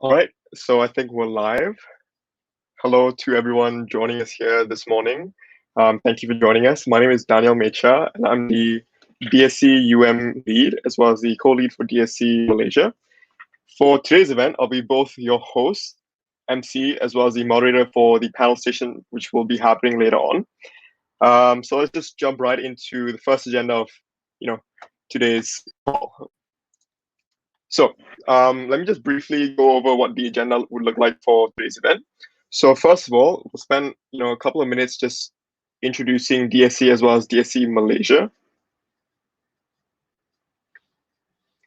All right, so I think we're live. Hello to everyone joining us here this morning. Thank you for joining us. My name is Daniel Mecha, and I'm the DSC UM lead, as well as the co-lead for DSC Malaysia. For today's event, I'll be both your host, MC, as well as the moderator for the panel session, which will be happening later on. So let's just jump right into the first agenda of today's call. So let me just briefly go over what the agenda would look like for today's event. So first of all, we'll spend a couple of minutes just introducing DSC as well as DSC Malaysia.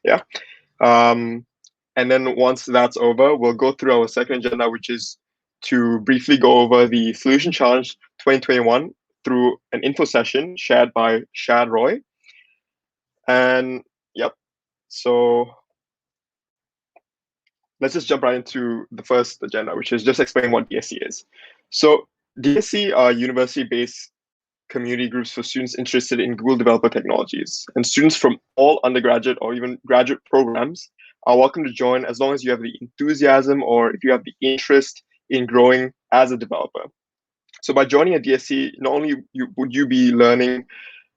Yeah. And then once that's over, we'll go through our second agenda, which is to briefly go over the Solution Challenge 2021 through an info session shared by Shad Roy. And yep, so let's just jump right into the first agenda, which is just explain what DSC is. So DSC are university-based community groups for students interested in Google developer technologies. And students from all undergraduate or even graduate programs are welcome to join as long as you have the enthusiasm or if you have the interest in growing as a developer. So by joining a DSC, not only would you be learning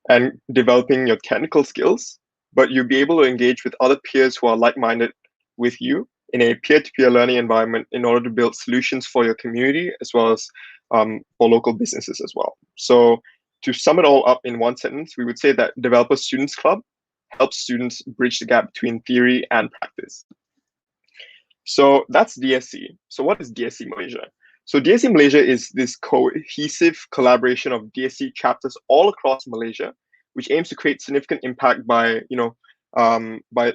and developing your technical skills, but you'll be able to engage with other peers who are like-minded with you in a peer-to-peer learning environment in order to build solutions for your community as well as for local businesses as well. So to sum it all up in one sentence, we would say that Developer Students Club helps students bridge the gap between theory and practice. So that's DSC. So what is DSC Malaysia? So DSC Malaysia is this cohesive collaboration of DSC chapters all across Malaysia, which aims to create significant impact by by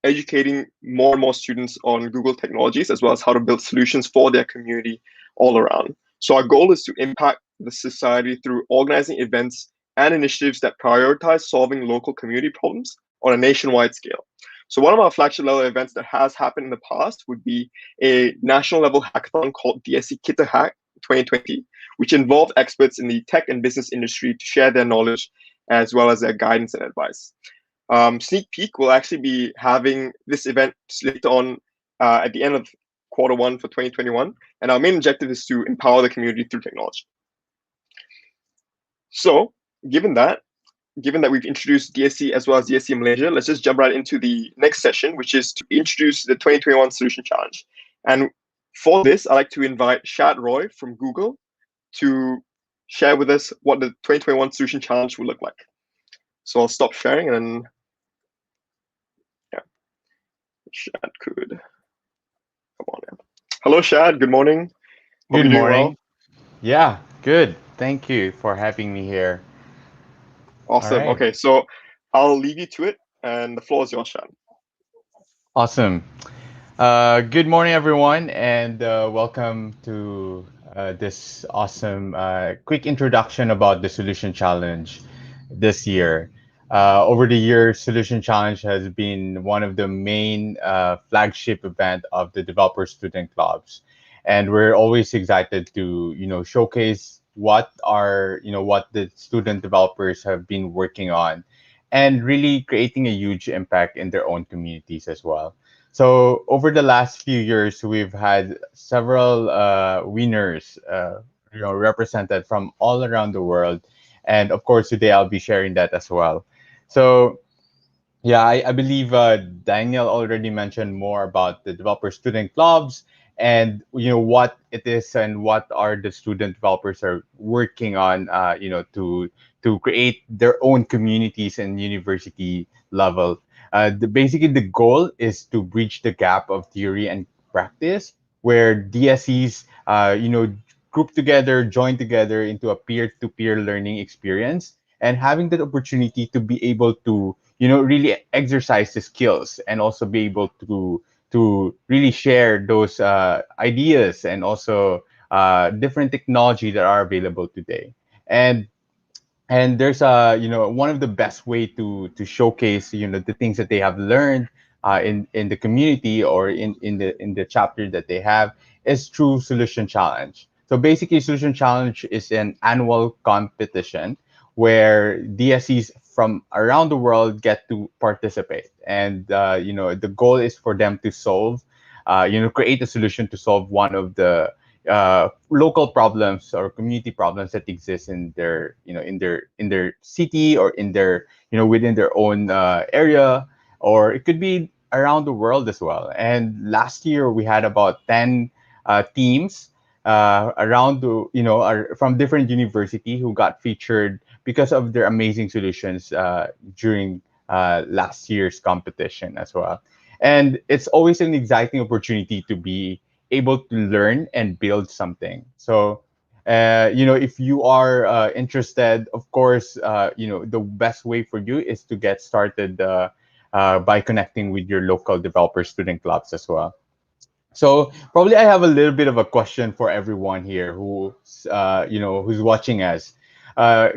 educating more and more students on Google technologies as well as how to build solutions for their community all around. So our goal is to impact the society through organizing events and initiatives that prioritize solving local community problems on a nationwide scale. So one of our flagship level events that has happened in the past would be a national level hackathon called DSC Kita Hack 2020, which involved experts in the tech and business industry to share their knowledge as well as their guidance and advice. Sneak peek will actually be having this event later on at the end of quarter 1 for 2021, and our main objective is to empower the community through technology. So, given that, we've introduced DSC as well as DSC Malaysia, let's just jump right into the next session, which is to introduce the 2021 Solution Challenge. And for this, I'd like to invite Shad Roy from Google to share with us what the 2021 Solution Challenge will look like. So I'll stop sharing and then, yeah, Shad could come on in. Hello, Shad. Good morning. Hope Good you're doing well. morning. Yeah, good. Thank you for having me here. All Awesome. right. Okay, so I'll leave you to it, and the floor is yours, Shad. Awesome. Good morning, everyone, and welcome to this awesome quick introduction about the Solution Challenge this year. Over the years, Solution Challenge has been one of the main flagship event of the developer student clubs, and we're always excited to showcase what the student developers have been working on, and really creating a huge impact in their own communities as well. So over the last few years, we've had several winners, represented from all around the world, and of course today I'll be sharing that as well. So yeah, I believe Daniel already mentioned more about the developer student clubs and what it is and what are the student developers are working on, to create their own communities and university level. Basically, the goal is to bridge the gap of theory and practice, where DSEs, group together, join together into a peer-to-peer learning experience, and having that opportunity to be able to really exercise the skills and also be able to really share those ideas and also different technology that are available today. And there's one of the best way to showcase the things that they have learned in the community or in the chapter that they have is through Solution Challenge. So basically, Solution Challenge is an annual competition where DSEs from around the world get to participate, and the goal is for them to solve, create a solution to solve one of the local problems or community problems that exist in their in their city or in their within their own area, or it could be around the world as well. And last year we had about 10 teams around the from different university who got featured because of their amazing solutions during last year's competition as well. And it's always an exciting opportunity to be able to learn and build something. So, if you are interested, of course, the best way for you is to get started by connecting with your local developer student clubs as well. So probably I have a little bit of a question for everyone here who's watching us.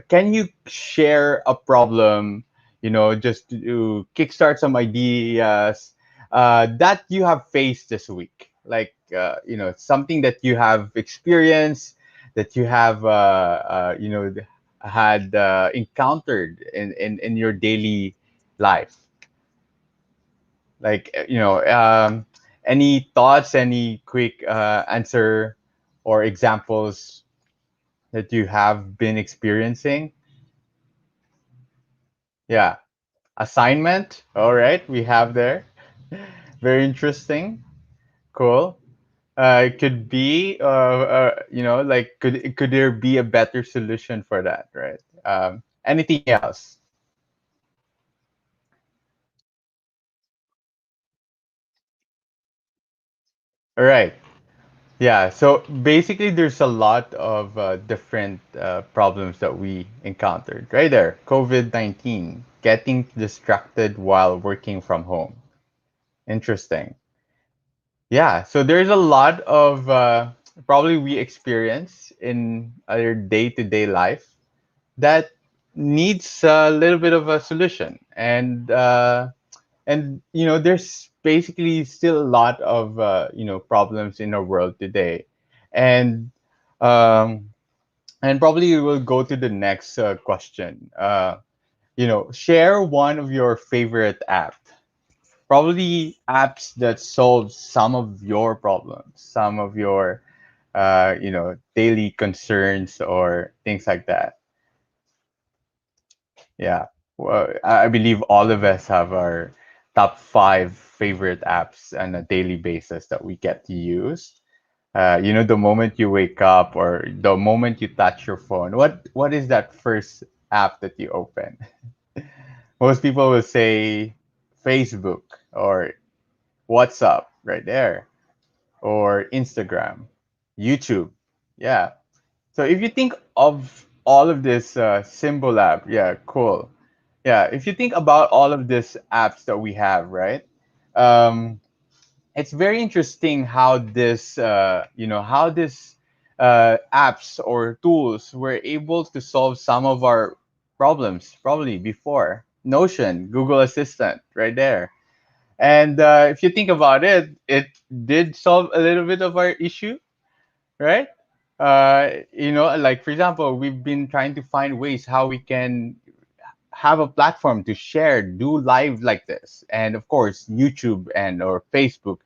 Can you share a problem, just to kickstart some ideas that you have faced this week? Like something that you have experienced, that you have had encountered in your daily life. Like any thoughts, any quick answer or examples that you have been experiencing? Yeah, assignment. All right, we have there. Very interesting. Cool. It could be, like, could there be a better solution for that, right? Anything else? All right. Yeah, so basically, there's a lot of different problems that we encountered. Right there, COVID-19, getting distracted while working from home. Interesting. Yeah, so there's a lot of probably we experience in our day-to-day life that needs a little bit of a solution, and there's basically still a lot of problems in our world today, and um, and probably we'll go to the next question. Share one of your favorite app, probably apps that solve some of your problems, some of your daily concerns or things like that. Yeah. Well, I believe all of us have our top five favorite apps on a daily basis that we get to use. The moment you wake up or the moment you touch your phone, what is that first app that you open? Most people will say Facebook or WhatsApp right there, or Instagram, YouTube. Yeah. So if you think of all of this symbol app, yeah, cool. Yeah, if you think about all of these apps that we have, right? Um, it's very interesting how this apps or tools were able to solve some of our problems probably before. Notion, Google Assistant, right there. And if you think about it, it did solve a little bit of our issue, right? Like for example, we've been trying to find ways how we can have a platform to share, do live like this, and of course, YouTube and or Facebook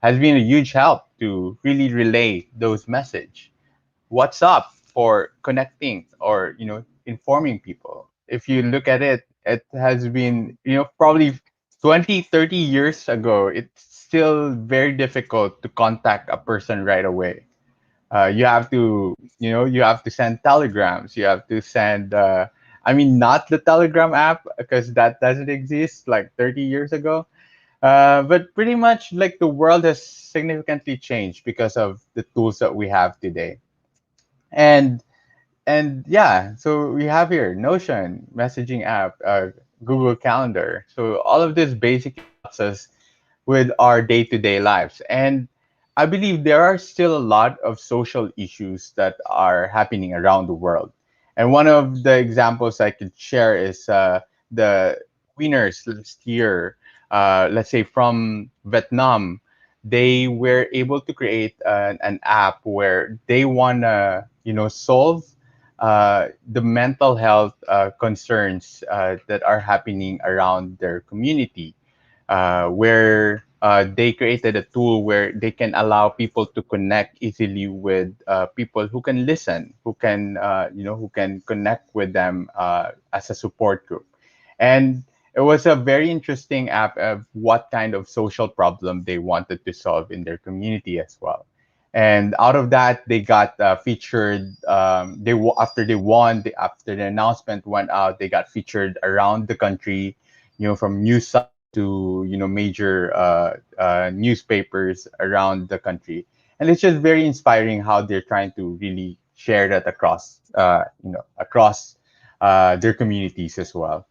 has been a huge help to really relay those message. What's up for connecting or informing people. If you look at it, it has been probably 20, 30 years ago. It's still very difficult to contact a person right away. You have to send telegrams. You have to send. I mean, not the Telegram app because that doesn't exist like 30 years ago. But pretty much like the world has significantly changed because of the tools that we have today. And yeah, so we have here Notion, messaging app, Google Calendar. So all of this basically helps us with our day-to-day lives. And I believe there are still a lot of social issues that are happening around the world. And one of the examples I could share is the winners last year, let's say from Vietnam. They were able to create an app where they want to, solve the mental health concerns that are happening around their community, where they created a tool where they can allow people to connect easily with people who can listen, who can connect with them as a support group. And it was a very interesting app of what kind of social problem they wanted to solve in their community as well. And out of that, they got featured. After they won, after the announcement went out, they got featured around the country, from news sites to major newspapers around the country. And it's just very inspiring how they're trying to really share that across their communities as well.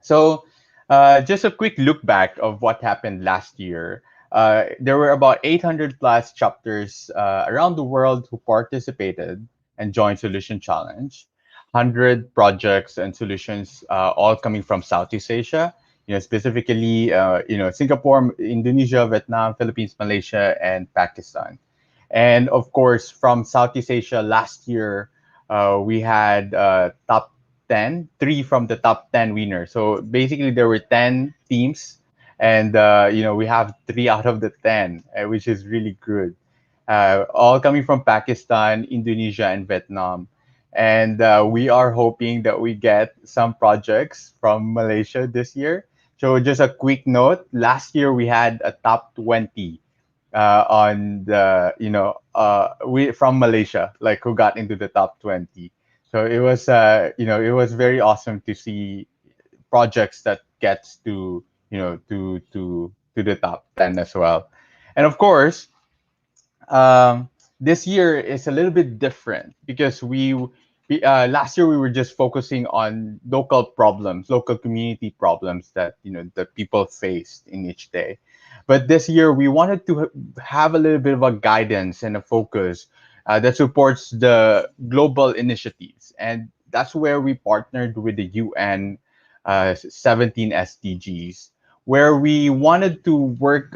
So, just a quick look back of what happened last year. There were about 800 plus chapters around the world who participated and joined Solution Challenge. 100 projects and solutions, all coming from Southeast Asia. Specifically, Singapore, Indonesia, Vietnam, Philippines, Malaysia, and Pakistan. And of course, from Southeast Asia last year, we had top 10, three from the top 10 winners. So basically, there were 10 teams, and we have three out of the 10, which is really good. All coming from Pakistan, Indonesia, and Vietnam. And we are hoping that we get some projects from Malaysia this year. So just a quick note, last year we had a top 20 on the we from Malaysia, like who got into the top 20. So it was very awesome to see projects that gets to to the top 10 as well. And of course, um, this year is a little bit different because last year we were just focusing on local problems, local community problems that the people faced in each day. But this year we wanted to have a little bit of a guidance and a focus that supports the global initiatives, and that's where we partnered with the UN 17 SDGs, where we wanted to work,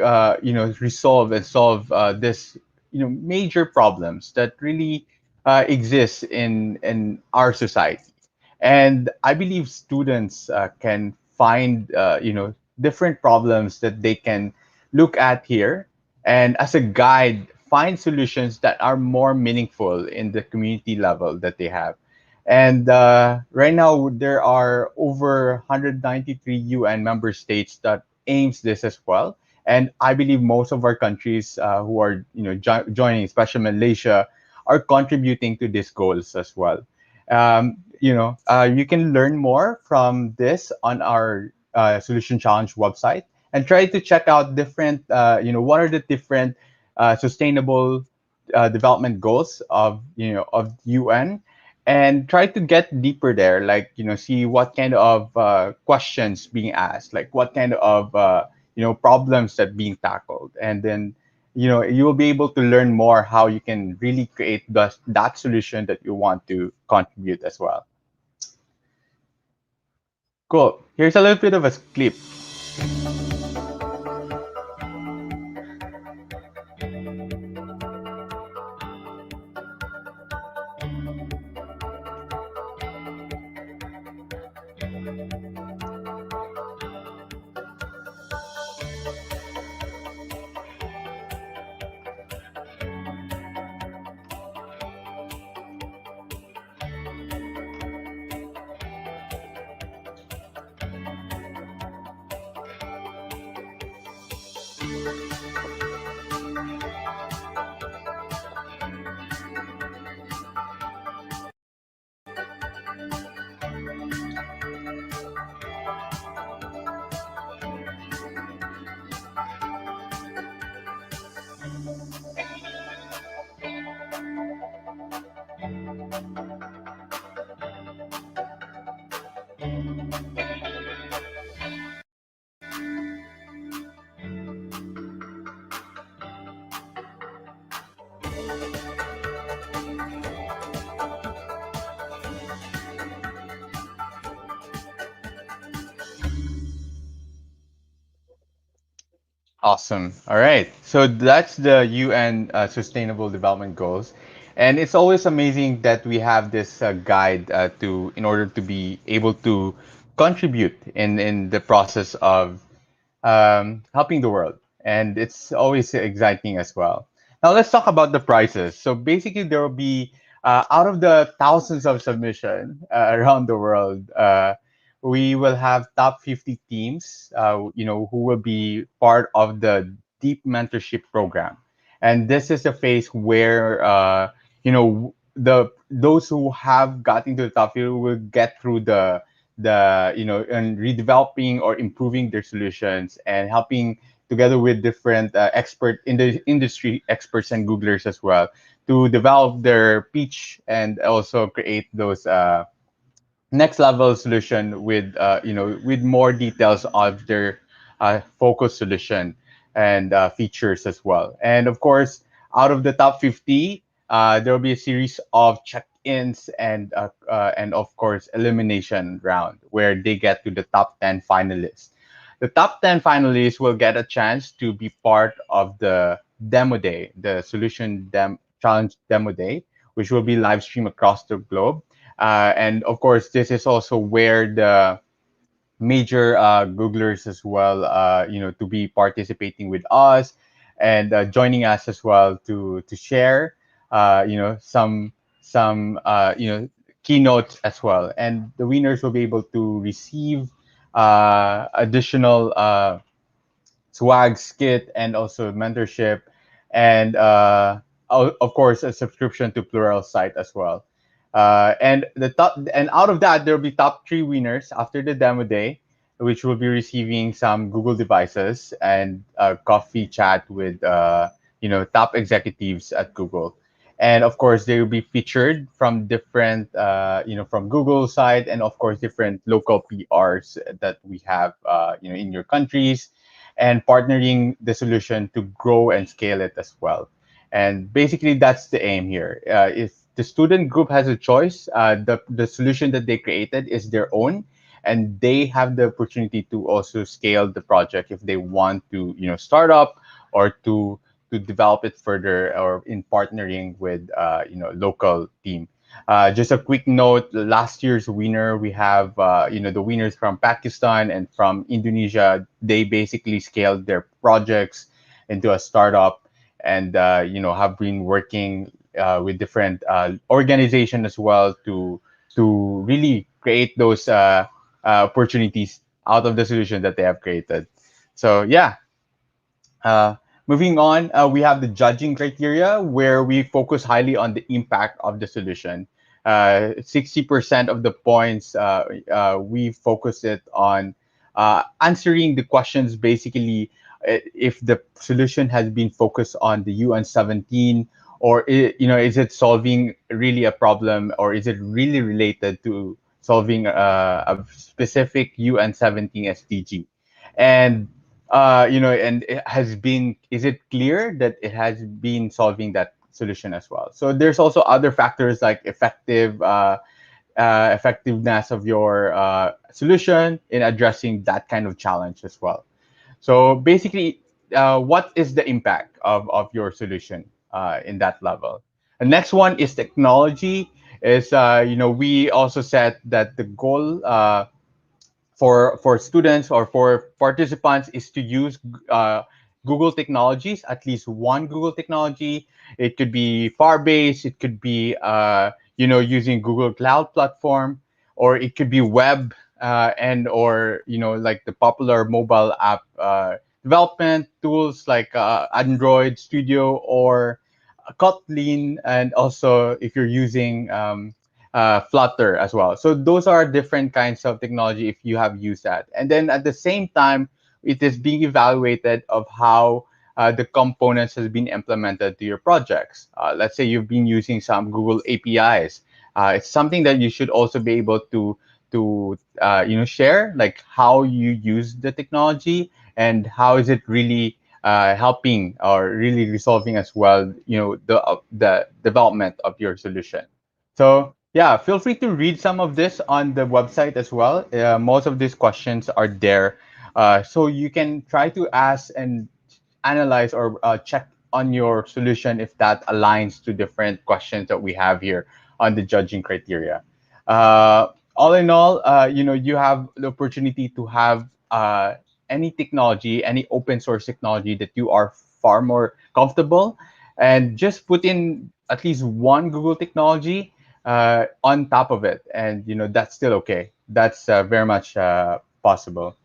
resolve and solve this major problems that really exist in our society. And I believe students can find different problems that they can look at here, and as a guide find solutions that are more meaningful in the community level that they have. And right now there are over 193 UN member states that aims this as well. And I believe most of our countries who are joining, especially Malaysia, are contributing to these goals as well. You can learn more from this on our Solution Challenge website, and try to check out different, what are the different sustainable development goals of UN, and try to get deeper there, like see what kind of questions being asked, like what kind of problems that being tackled, and then you will be able to learn more how you can really create that solution that you want to contribute as well. Cool. Here's a little bit of a clip. Awesome. All right. So that's the UN Sustainable Development Goals, and it's always amazing that we have this guide to in order to be able to contribute in the process of helping the world, and it's always exciting as well. Now let's talk about the prizes. So basically, there will be out of the thousands of submission around the world. We will have top 50 teams, who will be part of the deep mentorship program, and this is a phase where those who have got into the top 50 will get through and redeveloping or improving their solutions, and helping together with different expert in the industry experts and googlers as well, to develop their pitch and also create those next level solution with with more details of their focus solution and features as well. And of course, out of the top 50, there will be a series of check-ins and of course elimination round where they get to the top 10 finalists. The top 10 finalists will get a chance to be part of the demo day, the challenge demo day, which will be live streamed across the globe. And of course, this is also where the major Googlers as well, to be participating with us and joining us as well to share, some keynotes as well. And the winners will be able to receive additional swag, skit, and also mentorship, and of course a subscription to Plural site as well. And out of that, there will be top three winners after the demo day, which will be receiving some Google devices and a coffee chat with top executives at Google. And of course, they will be featured from different, from Google side, and of course, different local PRs that we have, in your countries, and partnering the solution to grow and scale it as well. And basically, that's the aim here. If the student group has a choice, the solution that they created is their own, and they have the opportunity to also scale the project if they want to, start up, or to develop it further, or in partnering with local team. Just a quick note: last year's winner, we have the winners from Pakistan and from Indonesia. They basically scaled their projects into a startup, and have been working with different organization as well to really create those opportunities out of the solution that they have created. So yeah, uh, moving on, we have the judging criteria where we focus highly on the impact of the solution. 60% of the points, we focus it on answering the questions, basically, if the solution has been focused on the UN 17, or is it solving really a problem, or is it really related to solving a specific UN 17 SDG. And and it has been, is it clear that it has been solving that solution as well? So there's also other factors like effectiveness of your solution in addressing that kind of challenge as well. So basically, what is the impact of your solution in that level? The next one is technology. Is we also set that the goal for students or for participants is to use Google technologies, at least one Google technology. It could be Firebase, it could be using Google Cloud Platform, or it could be web, and or like the popular mobile app development tools like Android Studio or Kotlin, and also if you're using Flutter as well. So those are different kinds of technology if you have used that. And then at the same time, it is being evaluated of how the components has been implemented to your projects. Let's say you've been using some Google APIs. It's something that you should also be able to share, like how you use the technology and how is it really helping or really resolving as well, the development of your solution. So yeah, feel free to read some of this on the website as well. Most of these questions are there, so you can try to ask and analyze or check on your solution if that aligns to different questions that we have here on the judging criteria. All in all, you have the opportunity to have any technology, any open source technology that you are far more comfortable, and just put in at least one Google technology on top of it, and that's still okay. That's very much possible.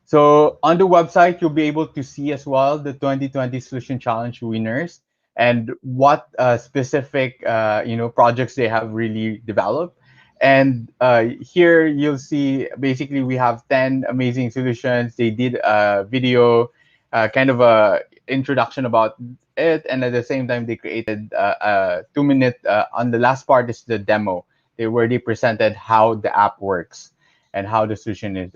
So on the website, you'll be able to see as well the 2020 Solution Challenge winners and what specific projects they have really developed. And here you'll see basically we have 10 amazing solutions. They did a video, kind of a introduction about it, and at the same time they created a 2 minute. On the last part is the demo. They presented how the app works and how the solution is,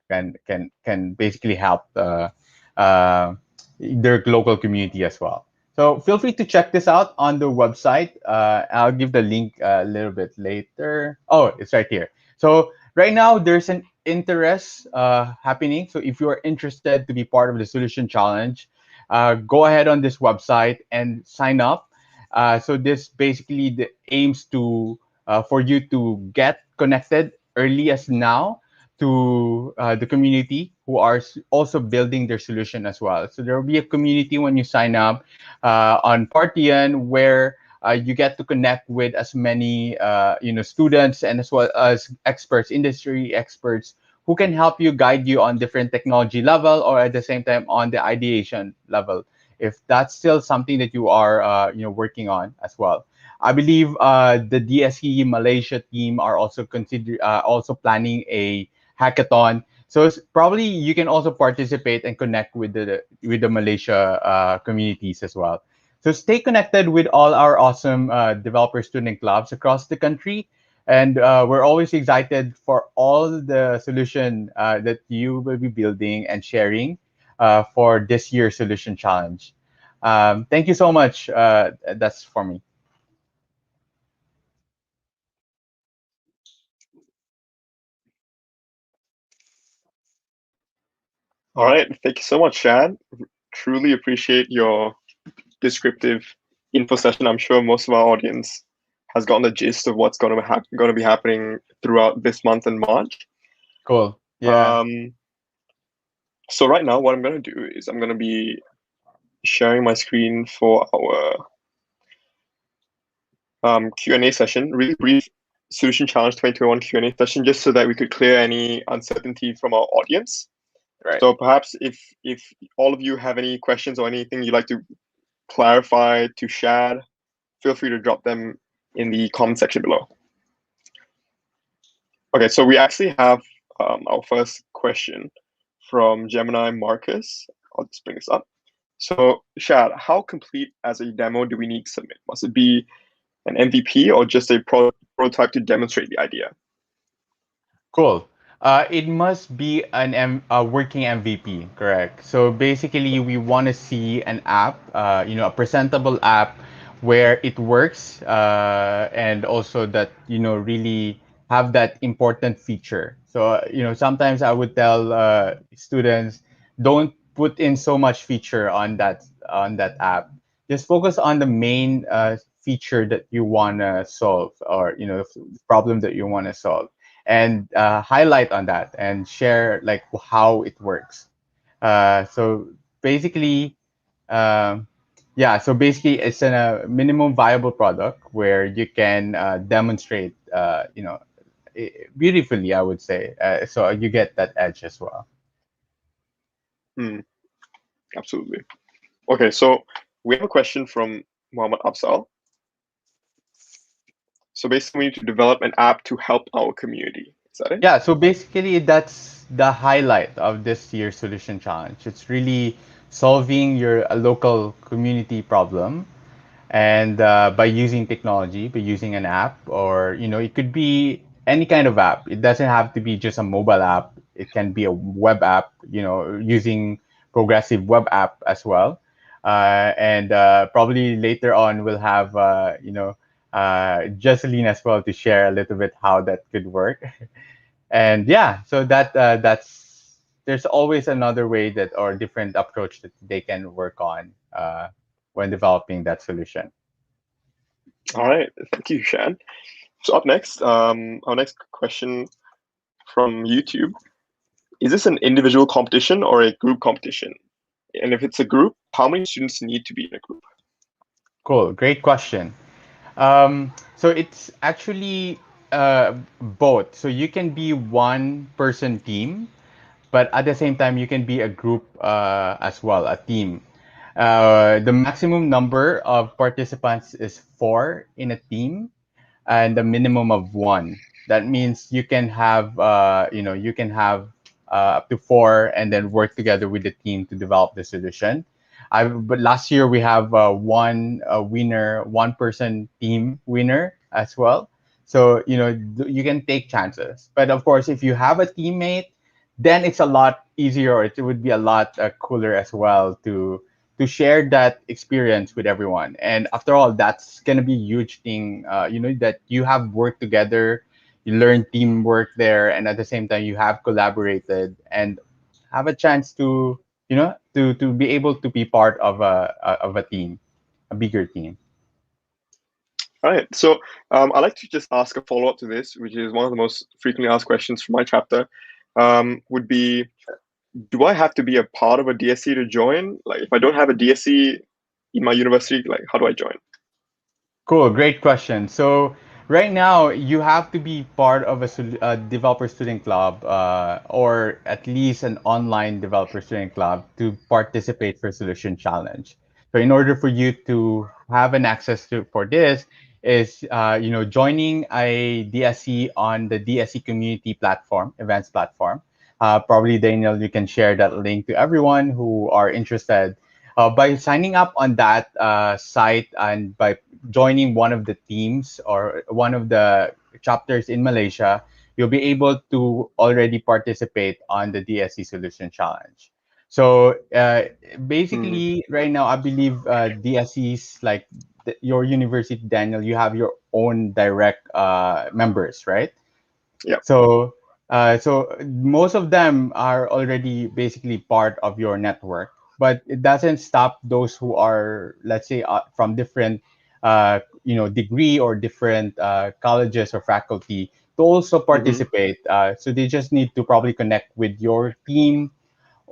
can basically help uh, their local community as well. So feel free to check this out on the website. I'll give the link a little bit later. Oh, it's right here. So right now there's an interest happening. So if you are interested to be part of the Solution Challenge, go ahead on this website and sign up. So this basically aims to for you to get connected early as now to the community who are also building their solution as well. So there will be a community when you sign up on Partian where you get to connect with as many students and as well as experts, industry experts who can help you, guide you on different technology level, or at the same time on the ideation level, if that's still something that you are working on as well. I believe the DSE Malaysia team are also also planning a hackathon. So probably you can also participate and connect with the Malaysia communities as well. So stay connected with all our awesome developer student clubs across the country, and we're always excited for all the solution that you will be building and sharing for this year's solution challenge. Thank you so much. That's for me. All right, thank you so much, Shad. Truly appreciate your descriptive info session. I'm sure most of our audience has gotten the gist of what's going to be happening throughout this month in March. Cool. Yeah. Um, so right now, what I'm going to do is I'm going to be sharing my screen for our Q&A session, really brief Solution Challenge 2021 Q&A session, just so that we could clear any uncertainty from our audience. Right. So perhaps if all of you have any questions or anything you'd like to clarify to Shad, feel free to drop them in the comment section below. Okay, so we actually have our first question from Gemini Marcus. I'll just bring this up. So, Shad, how complete as a demo do we need to submit? Must it be an MVP or just a prototype to demonstrate the idea? Cool. It must be a working MVP, correct? So basically, we want to see an app, a presentable app where it works, and also that really have that important feature. So sometimes I would tell students, don't put in so much feature on that app. Just focus on the main feature that you want to solve, or the problem that you want to solve, and highlight on that and share like how it works. So basically, um, yeah. So basically, it's a minimum viable product where you can demonstrate, beautifully, I would say. So you get that edge as well. Hmm, absolutely. Okay, so we have a question from Muhammad Afzal. So basically, we need to develop an app to help our community. Is that it? Yeah, so basically that's the highlight of this year's solution challenge. It's really solving your a local community problem, and by using technology, by using an app, or it could be any kind of app. It doesn't have to be just a mobile app. It can be a web app, using progressive web app as well. And probably later on we'll have Jecelyn as well to share a little bit how that could work. And yeah, so that's there's always another way that, or different approach that they can work on when developing that solution. All right, thank you, Shad. So up next, our next question from YouTube. Is this an individual competition or a group competition? And if it's a group, how many students need to be in a group? Cool, great question. So it's actually both. So you can be one person team, but at the same time you can be a group as well, a team. The maximum number of participants is four in a team, and a minimum of one. That means you can have up to four, and then work together with the team to develop the solution. But last year we have one winner, one person team winner as well. So you can take chances. But of course, if you have a teammate, then it's a lot easier. It would be a lot cooler as well to share that experience with everyone. And after all, that's gonna be a huge thing. That you have worked together, you learn teamwork there, and at the same time you have collaborated and have a chance to to be able to be part of a team, a bigger team. All right. So I'd like to just ask a follow up to this, which is one of the most frequently asked questions from my chapter. Would be, do I have to be a part of a DSC to join? Like, if I don't have a DSC in my university, like, how do I join? Cool, great question. So right now you have to be part of a developer student club, or at least an online developer student club to participate for Solution Challenge. So in order for you to have an access to for this is joining a DSC on the DSC community platform, events platform. Probably Daniel, you can share that link to everyone who are interested. By signing up on that site and by joining one of the teams or one of the chapters in Malaysia, you'll be able to already participate on the DSC Solution Challenge. So Mm, basically, right now, I believe DSCs like your university, Daniel, you have your own direct members, right? yeah. So most of them are already basically part of your network, but it doesn't stop those who are, let's say, from different, degree or different colleges or faculty to also Hmm. participate. So they just need to probably connect with your team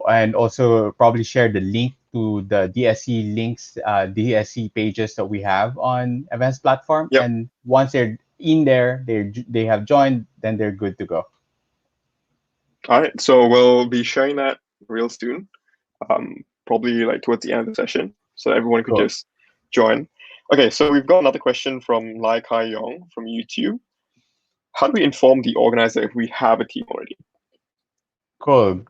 and also probably share the link to the DSC links, DSC pages that we have on events platform. Yep. And once they're in there, they have joined, then they're good to go. All right. So we'll be sharing that real soon, probably like towards the end of the session, so everyone could Cool. just join. Okay. So we've got another question from Lai Kai Yong from YouTube. How do we inform the organizer if we have a team already? Cool.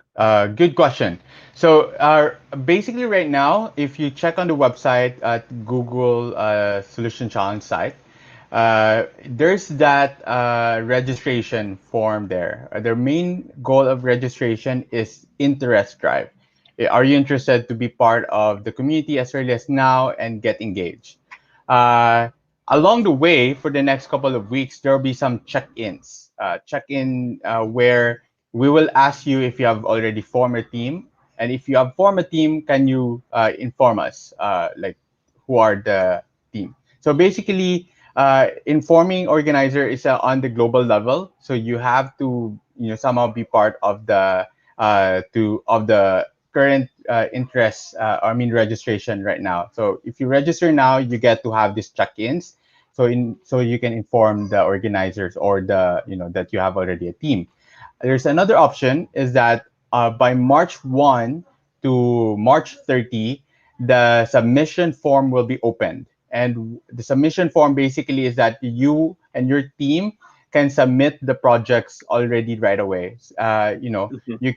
Good question. So basically right now, if you check on the website at Google Solution Challenge site, there's that registration form there. Their main goal of registration is interest drive. Are you interested to be part of the community as early as now and get engaged? Uh, Along the way, for the next couple of weeks, there will be some check-ins. Check-in where we will ask you if you have already formed a team, and if you have formed a team, can you inform us, like who are the team? So basically, informing organizer is on the global level, so you have to somehow be part of the current interest, I mean registration right now. So if you register now, you get to have these check-ins. So you can inform the organizers or the that you have already a team. There's another option is that by March 1 to March 30, the submission form will be opened. And the submission form basically is that you and your team can submit the projects already right away. Hmm. You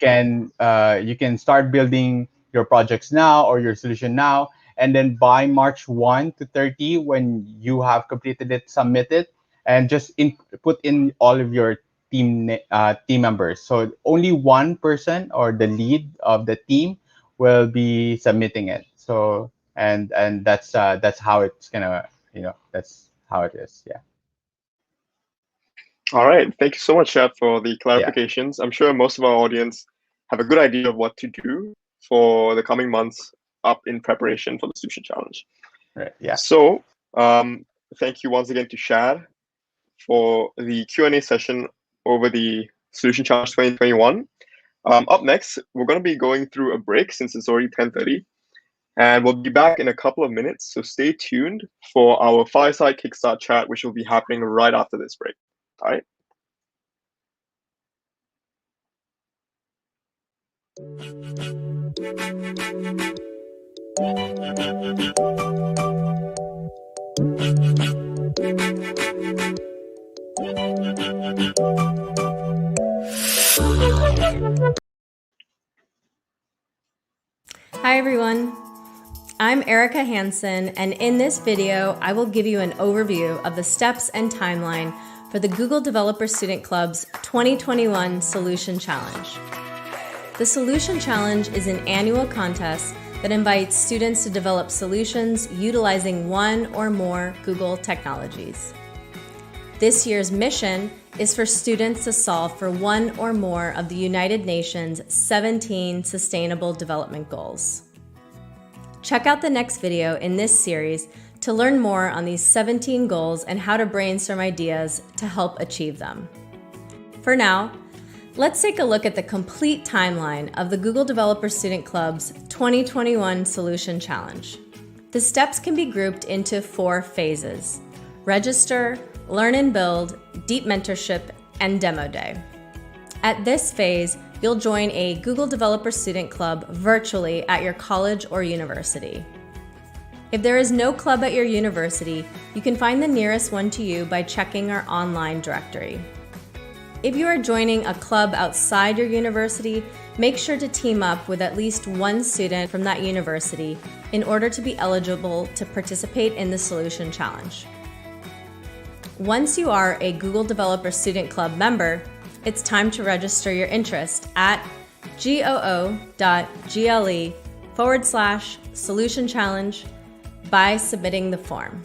can start building your projects now or your solution now, and then by March 1 to 30, when you have completed it, submit it, and just put in all of your team members. So only one person or the lead of the team will be submitting it. So and that's how it's gonna that's how it is. Yeah. All right. Thank you so much, Shad, for the Yeah. clarifications. I'm sure most of our audience have a good idea of what to do for the coming months up in preparation for the Solution Challenge. Right. Yeah. So, thank you once again to Shad for the Q&A session over the Solution Challenge 2021. Up next, we're going to be going through a break since it's already 10:30, and we'll be back in a couple of minutes. So stay tuned for our Fireside Kickstart Chat, which will be happening right after this break. All right. Hi everyone, I'm Erica Hansen, and in this video, I will give you an overview of the steps and timeline for the Google Developer Student Club's 2021 Solution Challenge. The Solution Challenge is an annual contest that invites students to develop solutions utilizing one or more Google technologies. This year's mission is for students to solve for one or more of the United Nations' 17 Sustainable Development Goals. Check out the next video in this series to learn more on these 17 goals and how to brainstorm ideas to help achieve them. For now, let's take a look at the complete timeline of the Google Developer Student Club's 2021 Solution Challenge. The steps can be grouped into 4 phases: register, learn and build, deep mentorship, and demo day. At this phase, you'll join a Google Developer Student Club virtually at your college or university. If there is no club at your university, you can find the nearest one to you by checking our online directory. If you are joining a club outside your university, make sure to team up with at least one student from that university in order to be eligible to participate in the Solution Challenge. Once you are a Google Developer Student Club member, it's time to register your interest at goo.gle/Solution Challenge by submitting the form.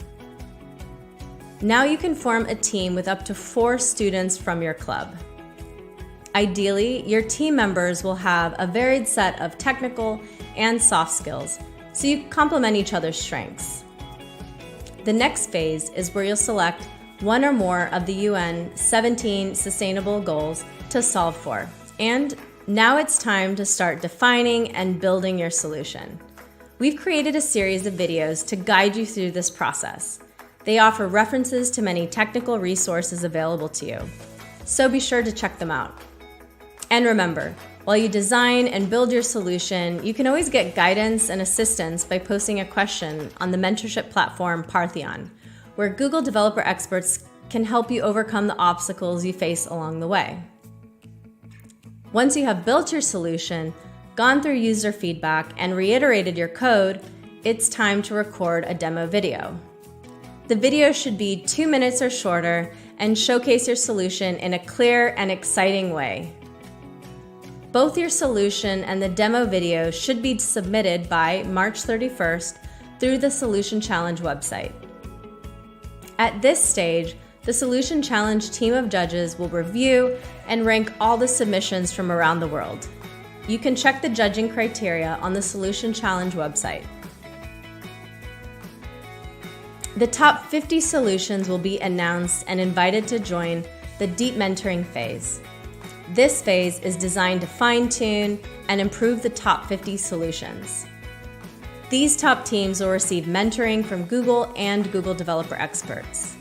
Now you can form a team with up to 4 students from your club. Ideally, your team members will have a varied set of technical and soft skills, so you complement each other's strengths. The next phase is where you'll select one or more of the UN 17 Sustainable Goals to solve for. And now it's time to start defining and building your solution. We've created a series of videos to guide you through this process. They offer references to many technical resources available to you, so be sure to check them out. And remember, while you design and build your solution, you can always get guidance and assistance by posting a question on the mentorship platform Partheon, where Google developer experts can help you overcome the obstacles you face along the way. Once you have built your solution, gone through user feedback, and reiterated your code, it's time to record a demo video. The video should be 2 minutes or shorter and showcase your solution in a clear and exciting way. Both your solution and the demo video should be submitted by March 31st through the Solution Challenge website. At this stage, the Solution Challenge team of judges will review and rank all the submissions from around the world. You can check the judging criteria on the Solution Challenge website. The top 50 solutions will be announced and invited to join the deep mentoring phase. This phase is designed to fine-tune and improve the top 50 solutions. These top teams will receive mentoring from Google and Google developer experts.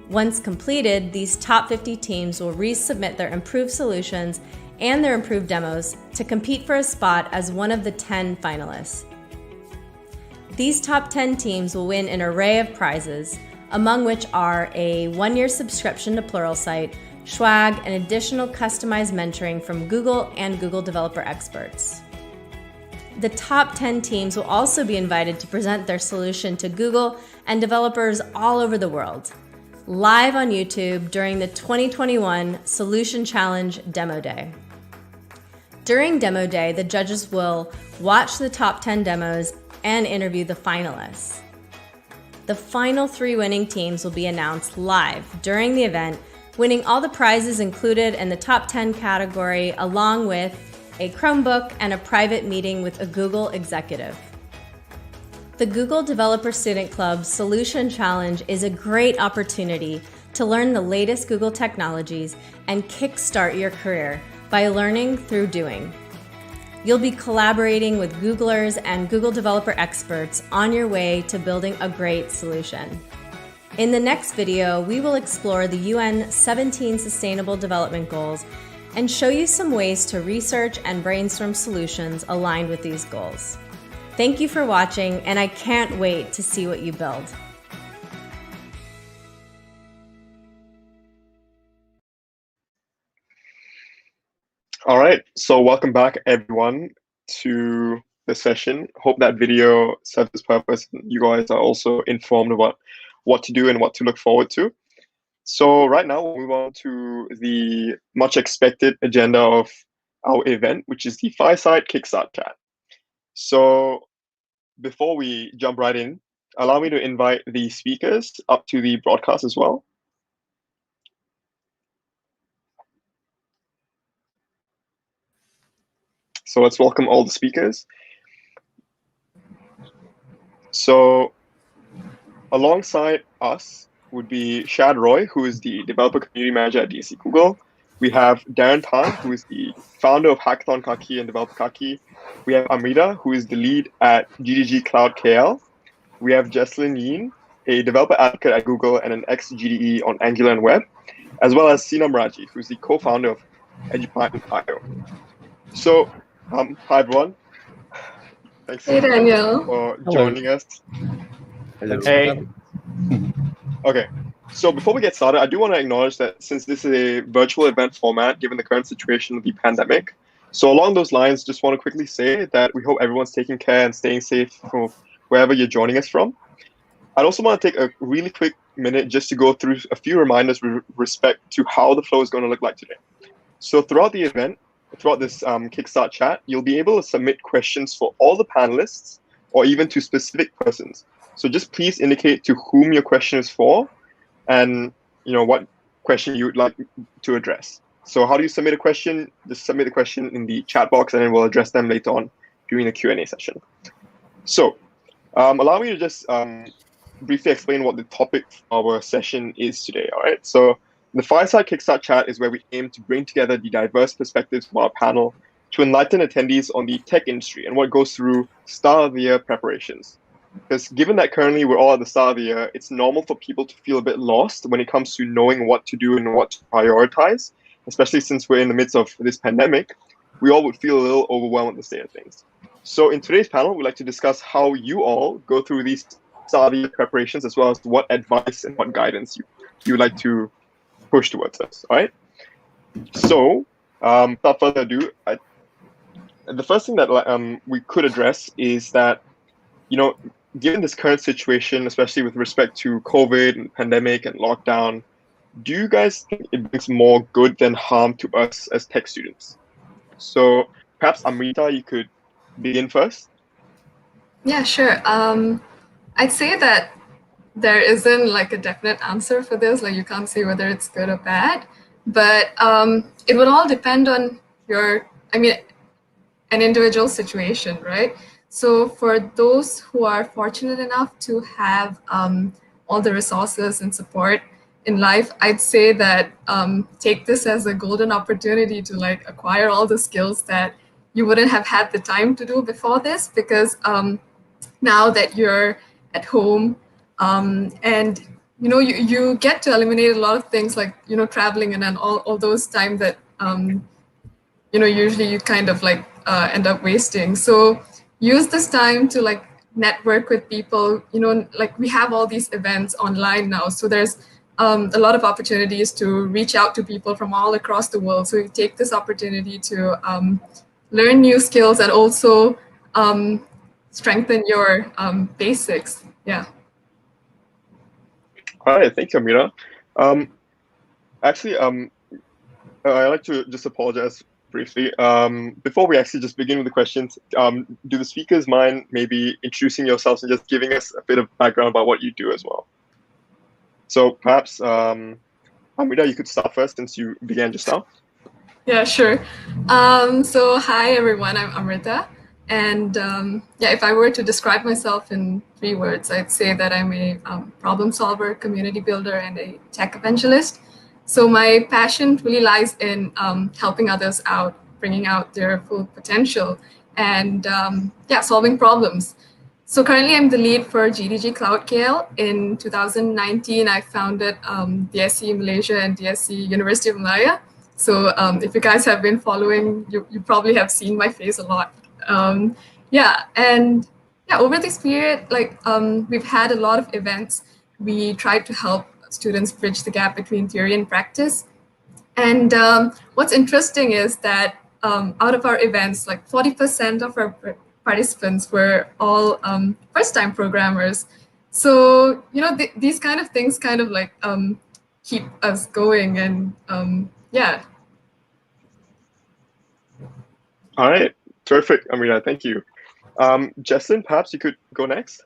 Once completed, these top 50 teams will resubmit their improved solutions and their improved demos to compete for a spot as one of the 10 finalists. These top 10 teams will win an array of prizes, among which are a 1-year subscription to Pluralsight, swag, and additional customized mentoring from Google and Google developer experts. The top 10 teams will also be invited to present their solution to Google and developers all over the world, live on YouTube during the 2021 Solution Challenge Demo Day. During Demo Day, the judges will watch the top 10 demos and interview the finalists. The final 3 winning teams will be announced live during the event, winning all the prizes included in the top 10 category, along with a Chromebook and a private meeting with a Google executive. The Google Developer Student Club Solution Challenge is a great opportunity to learn the latest Google technologies and kickstart your career by learning through doing. You'll be collaborating with Googlers and Google developer experts on your way to building a great solution. In the next video, we will explore the UN 17 Sustainable Development Goals and show you some ways to research and brainstorm solutions aligned with these goals. Thank you for watching, and I can't wait to see what you build. All right, so welcome back everyone to the session. Hope that video serves its purpose. You guys are also informed about what to do and what to look forward to. So right now we'll move on to the much expected agenda of our event, which is the Fireside Kickstart Chat. So before we jump right in, allow me to invite the speakers up to the broadcast as well. So let's welcome all the speakers. So alongside us would be Shad Roy, who is the Developer Community Manager at DSC Google. We have Daren Tan, who is the founder of Hackathon Kaki and Developer Kaki. We have Amrita, who is the lead at GDG Cloud KL. We have Jecelyn Yeen, a developer advocate at Google and an ex-GDE on Angular and Web, as well as Sina Meraji, who is the co-founder of Edupine.io. So, hi everyone. Thanks Hey, Daniel. for joining us. Hello. Hey. Okay, So before we get started, I do want to acknowledge that since this is a virtual event format, given the current situation of the pandemic, so along those lines, just want to quickly say that we hope everyone's taking care and staying safe from wherever you're joining us from. I'd also want to take a really quick minute just to go through a few reminders with respect to how the flow is going to look like today. So throughout the event, throughout this Kickstart chat, you'll be able to submit questions for all the panelists or even to specific persons. So just please indicate to whom your question is for and what question you would like to address. So how do you submit a question? Just submit the question in the chat box and then we'll address them later on during the Q&A session. So allow me to just briefly explain what the topic of our session is today, all right? So the Fireside Kickstart Chat is where we aim to bring together the diverse perspectives from our panel to enlighten attendees on the tech industry and what goes through start of the year preparations. Because given that currently we're all at the start of the year, it's normal for people to feel a bit lost when it comes to knowing what to do and what to prioritize, especially since we're in the midst of this pandemic. We all would feel a little overwhelmed with the state of things. So in today's panel, we'd like to discuss how you all go through these start of the year preparations, as well as what advice and what guidance you would like to push towards us, all right? So without further ado, the first thing that we could address is that, given this current situation, especially with respect to COVID and pandemic and lockdown, do you guys think it brings more good than harm to us as tech students? So perhaps Amrita, you could begin first. Yeah, sure. I'd say that there isn't like a definite answer for this. Like you can't say whether it's good or bad, but it would all depend on an individual situation, right? So for those who are fortunate enough to have all the resources and support in life, I'd say that take this as a golden opportunity to like acquire all the skills that you wouldn't have had the time to do before this, because now that you're at home and you get to eliminate a lot of things like traveling and then all those time that usually you kind of like end up wasting. So use this time to like network with people. Like we have all these events online now, so there's a lot of opportunities to reach out to people from all across the world. So you take this opportunity to learn new skills and also strengthen your basics. Yeah. All right, thank you, Amrita. Actually, I'd like to just apologize briefly. Before we actually just begin with the questions, do the speakers mind maybe introducing yourselves and just giving us a bit of background about what you do as well? So perhaps, Amrita, you could start first since you began just now. Yeah, sure. So hi, everyone. I'm Amrita. And if I were to describe myself in 3 words, I'd say that I'm a problem solver, community builder, and a tech evangelist. So my passion really lies in helping others out, bringing out their full potential, and solving problems. So currently I'm the lead for GDG Cloud KL. In 2019, I founded DSC Malaysia and DSC University of Malaya. So if you guys have been following, you probably have seen my face a lot. Over this period, we've had a lot of events. We tried to help students bridge the gap between theory and practice. And what's interesting is that out of our events, like 40% of our participants were all first-time programmers. So, these kind of things kind of like keep us going and All right, terrific, Amrita, thank you. Jecelyn, perhaps you could go next.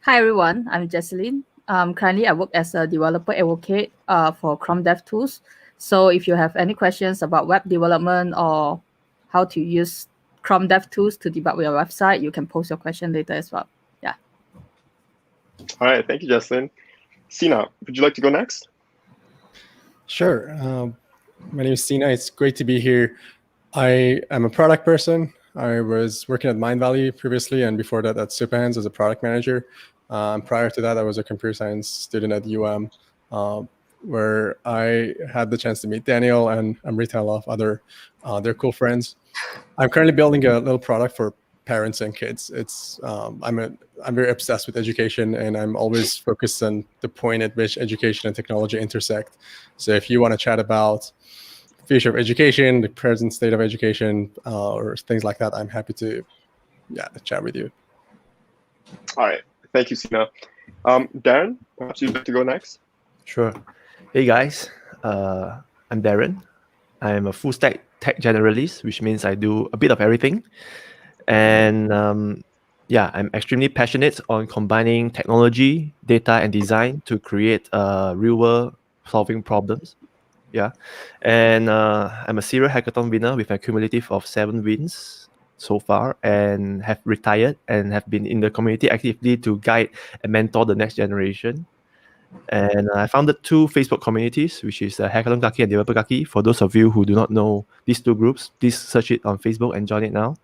Hi, everyone. I'm Jecelyn. Currently, I work as a developer advocate for Chrome DevTools. So if you have any questions about web development or how to use Chrome DevTools to debug your website, you can post your question later as well. Yeah. All right, thank you, Jecelyn. Sina, would you like to go next? Sure. My name is Sina. It's great to be here. I am a product person. I was working at Mindvalley previously, and before that at Superhands as a product manager. Prior to that, I was a computer science student at UM, where I had the chance to meet Daniel and Amrita, a lot of other their cool friends. I'm currently building a little product for parents and kids. It's I'm very obsessed with education, and I'm always focused on the point at which education and technology intersect. So if you want to chat about future of education, the present state of education, or things like that, I'm happy to chat with you. All right, thank you, Sina. Darren, perhaps you'd like to go next. Sure. Hey guys, I'm Darren. I'm a full stack tech generalist, which means I do a bit of everything. And I'm extremely passionate on combining technology, data, and design to create real world solving problems. Yeah. And I'm a serial hackathon winner with a cumulative of 7 wins so far, and have retired and have been in the community actively to guide and mentor the next generation. And I founded 2 Facebook communities, which is Hackathon Kaki and Developer Kaki. For those of you who do not know these 2 groups, please search it on Facebook and join it now.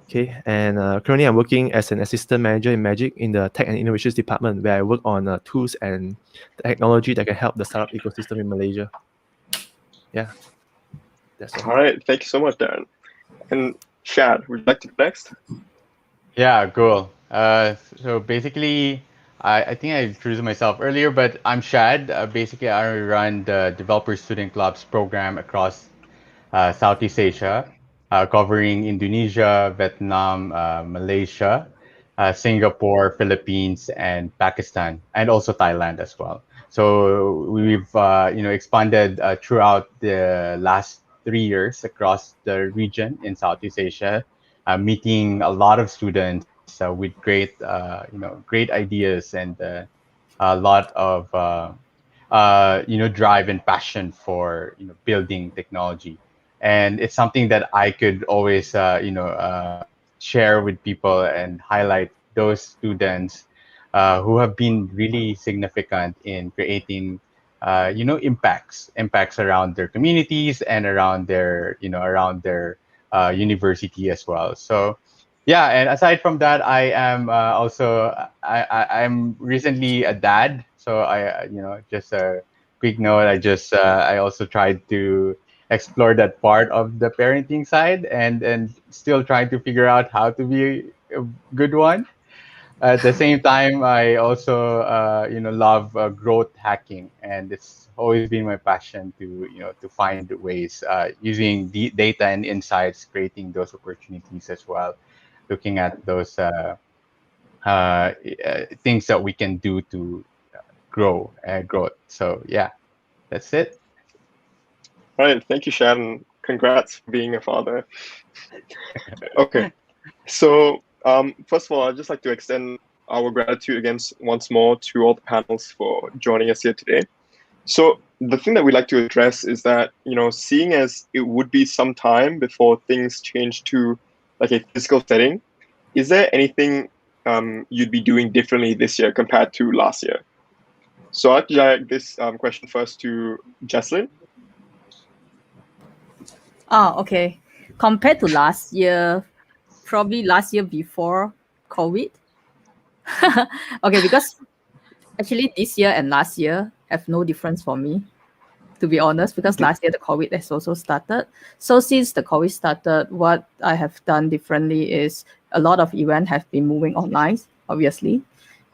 Okay, and currently I'm working as an assistant manager in Magic in the Tech and Innovations department, where I work on tools and technology that can help the startup ecosystem in Malaysia. Yeah, that's all. All right, thank you so much, Darren. And Shad, would you like to go next? Yeah, cool. So basically, I think I introduced myself earlier, but I'm Shad. Basically, I run the Developer Student Clubs program across Southeast Asia, covering Indonesia, Vietnam, Malaysia, Singapore, Philippines, and Pakistan, and also Thailand as well. So we've expanded throughout the last 3 years across the region in Southeast Asia, meeting a lot of students with great ideas and a lot of drive and passion for building technology. And it's something that I could always share with people and highlight those students who have been really significant in creating impacts around their communities and around their university as well. So yeah, and aside from that, I am I'm recently a dad. So just a quick note, I also tried to explore that part of the parenting side, and still trying to figure out how to be a good one. At the same time, I also love growth hacking, and it's always been my passion to find ways using data and insights, creating those opportunities as well, looking at those things that we can do to grow growth. So yeah, that's it. All right, thank you, Shad, and congrats for being a father. Okay, so first of all, I'd just like to extend our gratitude again once more to all the panels for joining us here today. So the thing that we'd like to address is that, seeing as it would be some time before things change to like a physical setting, is there anything you'd be doing differently this year compared to last year? So I'll direct this question first to Jecelyn. Oh, okay. Compared to last year, probably last year before COVID. Okay, because actually this year and last year have no difference for me, to be honest, because last year the COVID has also started. So since the COVID started, what I have done differently is a lot of events have been moving online, obviously.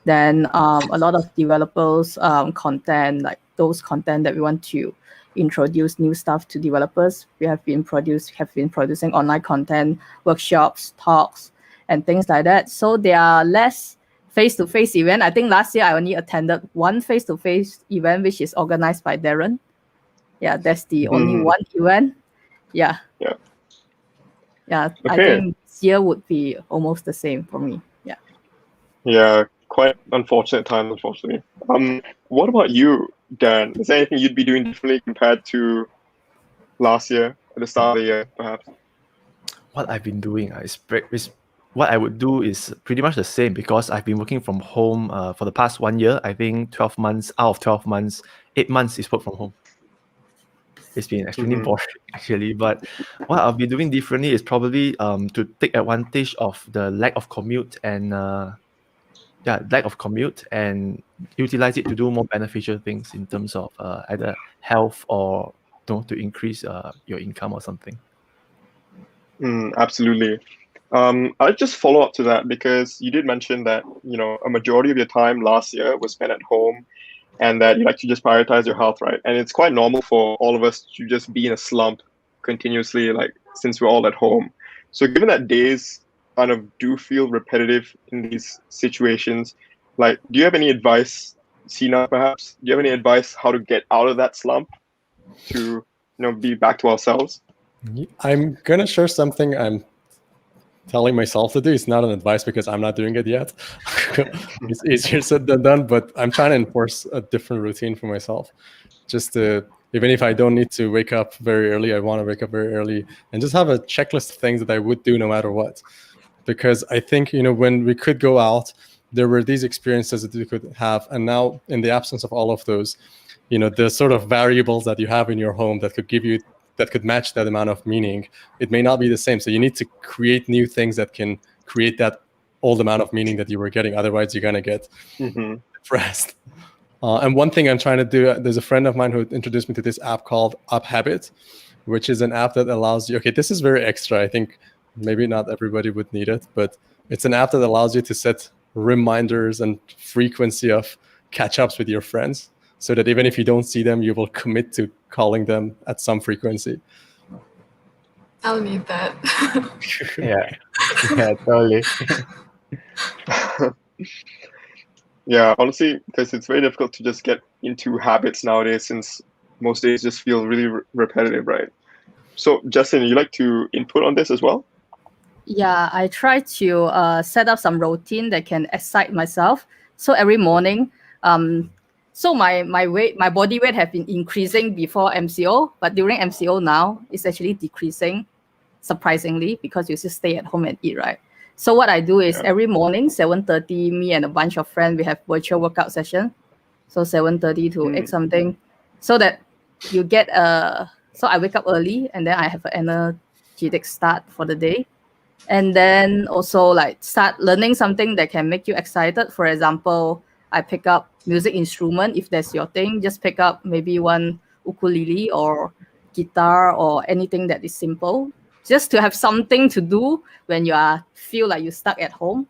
Then a lot of developers content, like those content that we want to introduce new stuff to developers. We have been producing online content, workshops, talks, and things like that. So there are less face-to-face event. I think last year I only attended one face-to-face event, which is organized by Darren. Yeah, that's the only one event. Yeah. Yeah. Yeah, Okay. I think this year would be almost the same for me. Yeah. Yeah, quite unfortunate time, unfortunately. What about you, Dan? Is there anything you'd be doing differently compared to last year, at the start of the year, perhaps? What I've been doing is what I would do is pretty much the same, because I've been working from home for the past 1 year. I think 12 months out of 12 months, 8 months is work from home. It's been extremely boring, actually. But what I'll be doing differently is probably to take advantage of the lack of commute and utilize it to do more beneficial things in terms of either health or to increase your income or something. Absolutely. I'll just follow up to that because you did mention that, a majority of your time last year was spent at home and that you like to just prioritize your health, right? And it's quite normal for all of us to just be in a slump continuously, like since we're all at home. So given that days kind of do feel repetitive in these situations, like, do you have any advice, Sina, perhaps? Do you have any advice how to get out of that slump to, be back to ourselves? I'm going to share something I'm telling myself to do. It's not an advice because I'm not doing it yet. It's easier said than done, but I'm trying to enforce a different routine for myself. Just to, even if I don't need to wake up very early, I want to wake up very early and just have a checklist of things that I would do no matter what. Because I think, when we could go out, there were these experiences that you could have. And now in the absence of all of those, the sort of variables that you have in your home that could match that amount of meaning, it may not be the same. So you need to create new things that can create that old amount of meaning that you were getting. Otherwise, you're going to get depressed. And one thing I'm trying to do, there's a friend of mine who introduced me to this app called Up Habit, which is an app that allows you, okay, this is very extra. I think maybe not everybody would need it, but it's an app that allows you to set reminders and frequency of catch-ups with your friends so that even if you don't see them, you will commit to calling them at some frequency. I'll need that. Yeah, totally. Yeah, honestly, because it's very difficult to just get into habits nowadays since most days just feel really repetitive, right? So, Jecelyn, you like to input on this as well? Yeah, I try to set up some routine that can excite myself. So every morning, so my body weight have been increasing before MCO, but during MCO now, it's actually decreasing, surprisingly, because you just stay at home and eat, right? So what I do is every morning, 7:30, me and a bunch of friends, we have virtual workout session. So 7:30 to 8 something, so that you get so I wake up early and then I have an energetic start for the day. And then also like start learning something that can make you excited. For example, I pick up music instrument. If that's your thing, just pick up maybe one ukulele or guitar or anything that is simple, just to have something to do when you feel like you're stuck at home.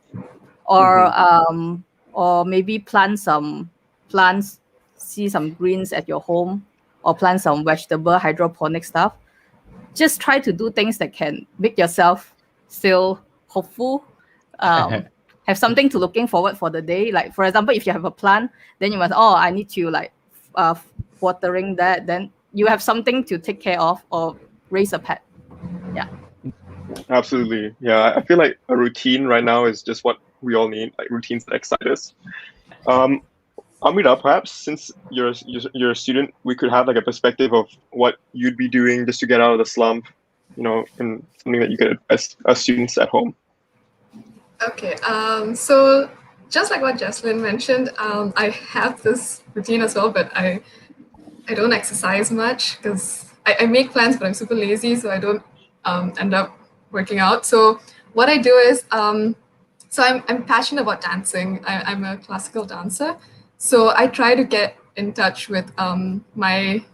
Or maybe plant some plants, see some greens at your home, or plant some vegetable hydroponic stuff. Just try to do things that can make yourself still hopeful, have something to looking forward for the day. Like for example, if you have a plant, then you must, I need to like watering that. Then you have something to take care of or raise a pet. Yeah. Absolutely. Yeah, I feel like a routine right now is just what we all need, like routines that excite us. Amrita, perhaps since you're a student, we could have like a perspective of what you'd be doing just to get out of the slump, and something that you could advise us students at home. Okay, so just like what Jecelyn mentioned, I have this routine as well, but I don't exercise much because I make plans, but I'm super lazy, so I don't end up working out. So what I do is, so I'm passionate about dancing. I'm a classical dancer. So I try to get in touch with my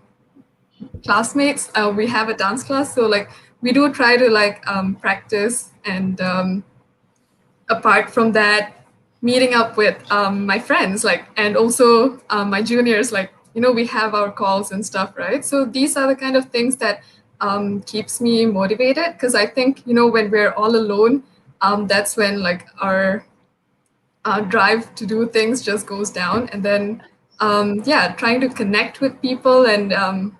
classmates. We have a dance class, so like we do try to like practice, and apart from that, meeting up with my friends, like, and also my juniors, like, we have our calls and stuff, right? So these are the kind of things that keeps me motivated, because I think when we're all alone, that's when like our drive to do things just goes down. And then trying to connect with people and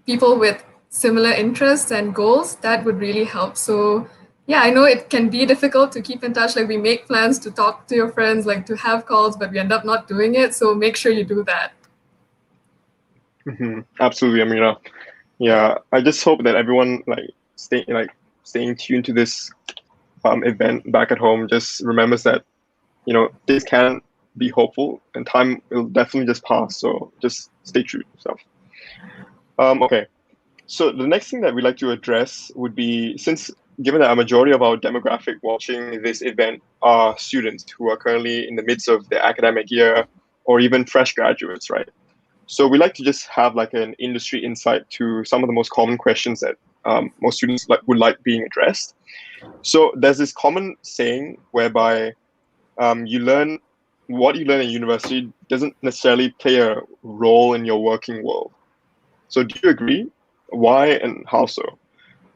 people with similar interests and goals, that would really help. So yeah, I know it can be difficult to keep in touch. Like we make plans to talk to your friends, like to have calls, but we end up not doing it. So make sure you do that. Absolutely, Amrita. Yeah, I just hope that everyone staying tuned to this event back at home just remembers that this can be hopeful and time will definitely just pass. So just stay true to yourself. Okay, so the next thing that we'd like to address would be, given that a majority of our demographic watching this event are students who are currently in the midst of their academic year or even fresh graduates, right? So we like to just have like an industry insight to some of the most common questions that most students would like being addressed. So there's this common saying whereby you learn what you learn in university doesn't necessarily play a role in your working world. So do you agree? Why and how so?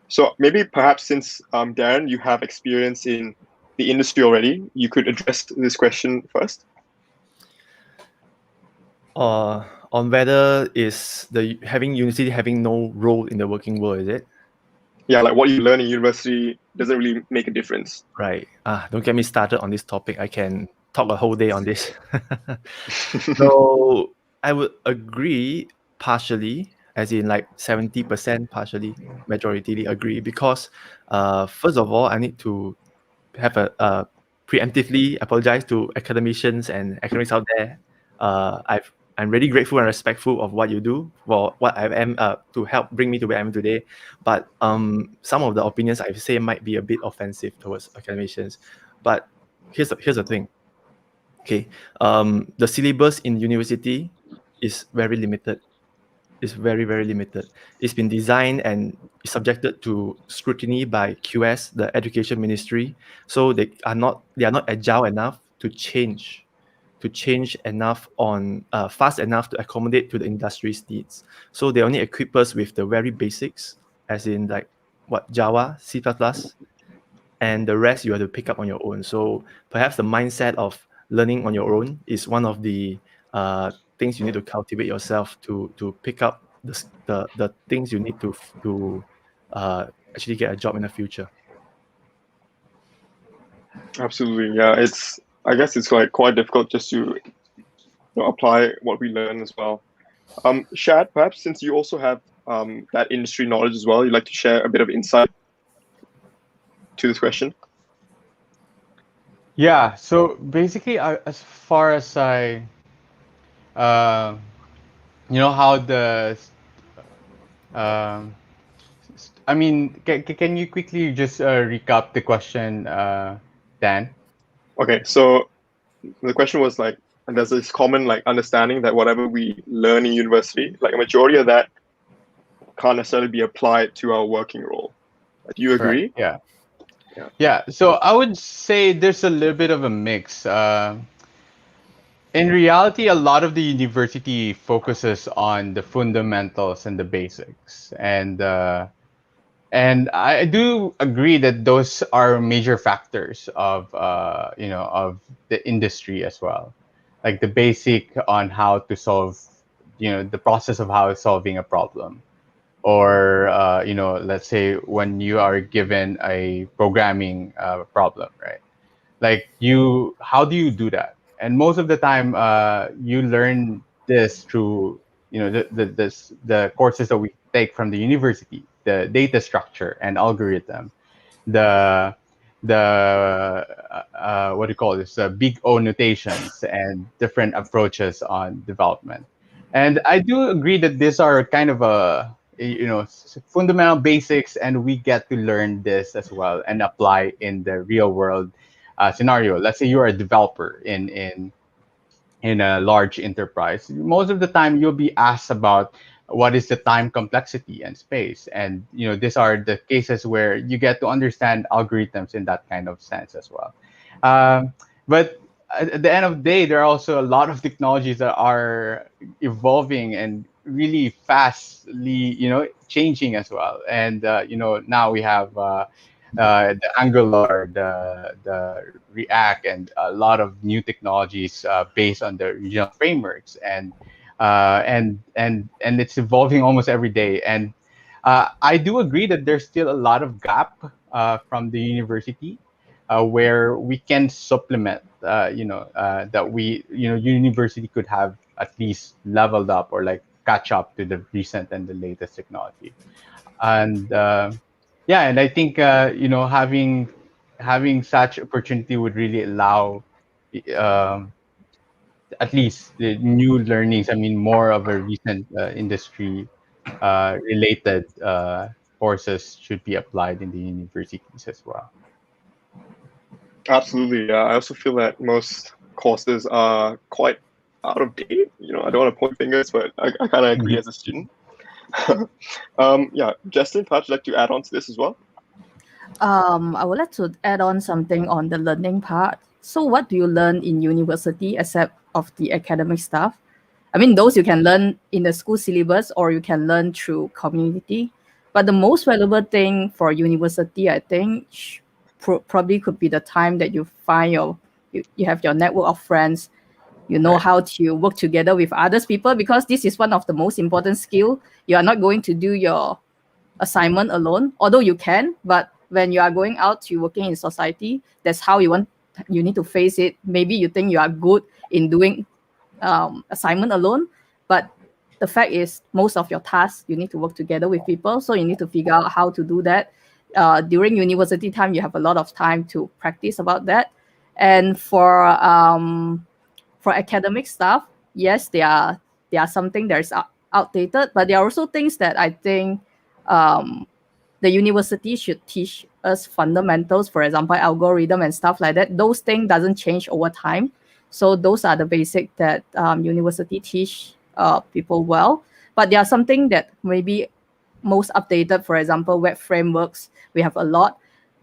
So maybe perhaps since Darren, you have experience in the industry already, you could address this question first. On whether is the university having no role in the working world, is it? Yeah, like what you learn in university doesn't really make a difference. Right. Don't get me started on this topic. I can talk a whole day on this. So I would agree partially, as in like 70% partially, majority agree, because first of all, I need to have a preemptively apologize to academicians and academics out there. I'm really grateful and respectful of what you do for what I am to help bring me to where I am today. But some of the opinions I say might be a bit offensive towards academicians. But here's the thing. Okay, the syllabus in university is very limited. It's very, very limited. It's been designed and is subjected to scrutiny by QS, the Education Ministry. So they are not agile enough to change enough on fast enough to accommodate to the industry's needs. So they only equip us with the very basics, as in like what Java, C++, and the rest you have to pick up on your own. So perhaps the mindset of learning on your own is one of the things you need to cultivate yourself to pick up the things you need to actually get a job in the future. Absolutely, yeah. I guess it's like quite difficult just to apply what we learn as well. Shad, perhaps since you also have that industry knowledge as well, you'd like to share a bit of insight to this question? Yeah, so basically, as far as I, how I mean, can you quickly just recap the question, Dan? Okay, so the question was like, there's this common like understanding that whatever we learn in university, like a majority of that can't necessarily be applied to our working role. Do you agree? Correct. Yeah. So I would say there's a little bit of a mix. In reality, a lot of the university focuses on the fundamentals and the basics, and I do agree that those are major factors of of the industry as well, like the basic on how to solve, the process of how solving a problem, or let's say when you are given a programming problem, right? Like how do you do that? And most of the time, you learn this through the courses that we take from the university, the data structure and algorithm, the what do you call this, big O notations and different approaches on development. And I do agree that these are kind of fundamental basics, and we get to learn this as well and apply in the real world scenario. Let's say you're a developer in a large enterprise. Most of the time, you'll be asked about what is the time complexity and space, and these are the cases where you get to understand algorithms in that kind of sense as well. But at the end of the day, there are also a lot of technologies that are evolving and really fastly, changing as well. And now we have the Angular, the React, and a lot of new technologies based on the regional frameworks, and it's evolving almost every day. And I do agree that there's still a lot of gap from the university where we can supplement. That university could have at least leveled up or like catch up to the recent and the latest technology. And and I think having such opportunity would really allow at least the new learnings. I mean, more of a recent industry related courses should be applied in the universities as well. Absolutely. I also feel that most courses are quite out of date. I don't want to point fingers, but I kind of agree as a student. Yeah, Jecelyn, perhaps you'd like to add on to this as well? I would like to add on something on the learning part. So what do you learn in university except of the academic stuff? I mean, those you can learn in the school syllabus or you can learn through community. But the most valuable thing for university, I think, probably could be the time that you find you have your network of friends. You know how to work together with others people, because this is one of the most important skill. You are not going to do your assignment alone, although you can, but when you are going out to working in society, that's how you need to face it. Maybe you think you are good in doing assignment alone, but the fact is most of your tasks you need to work together with people, so you need to figure out how to do that. During university time, you have a lot of time to practice about that. And for academic stuff, yes, there are something that is outdated, but there are also things that I think the university should teach us fundamentals, for example, algorithm and stuff like that. Those things doesn't change over time. So those are the basic that university teach people well. But there are something that maybe most updated, for example, web frameworks, we have a lot.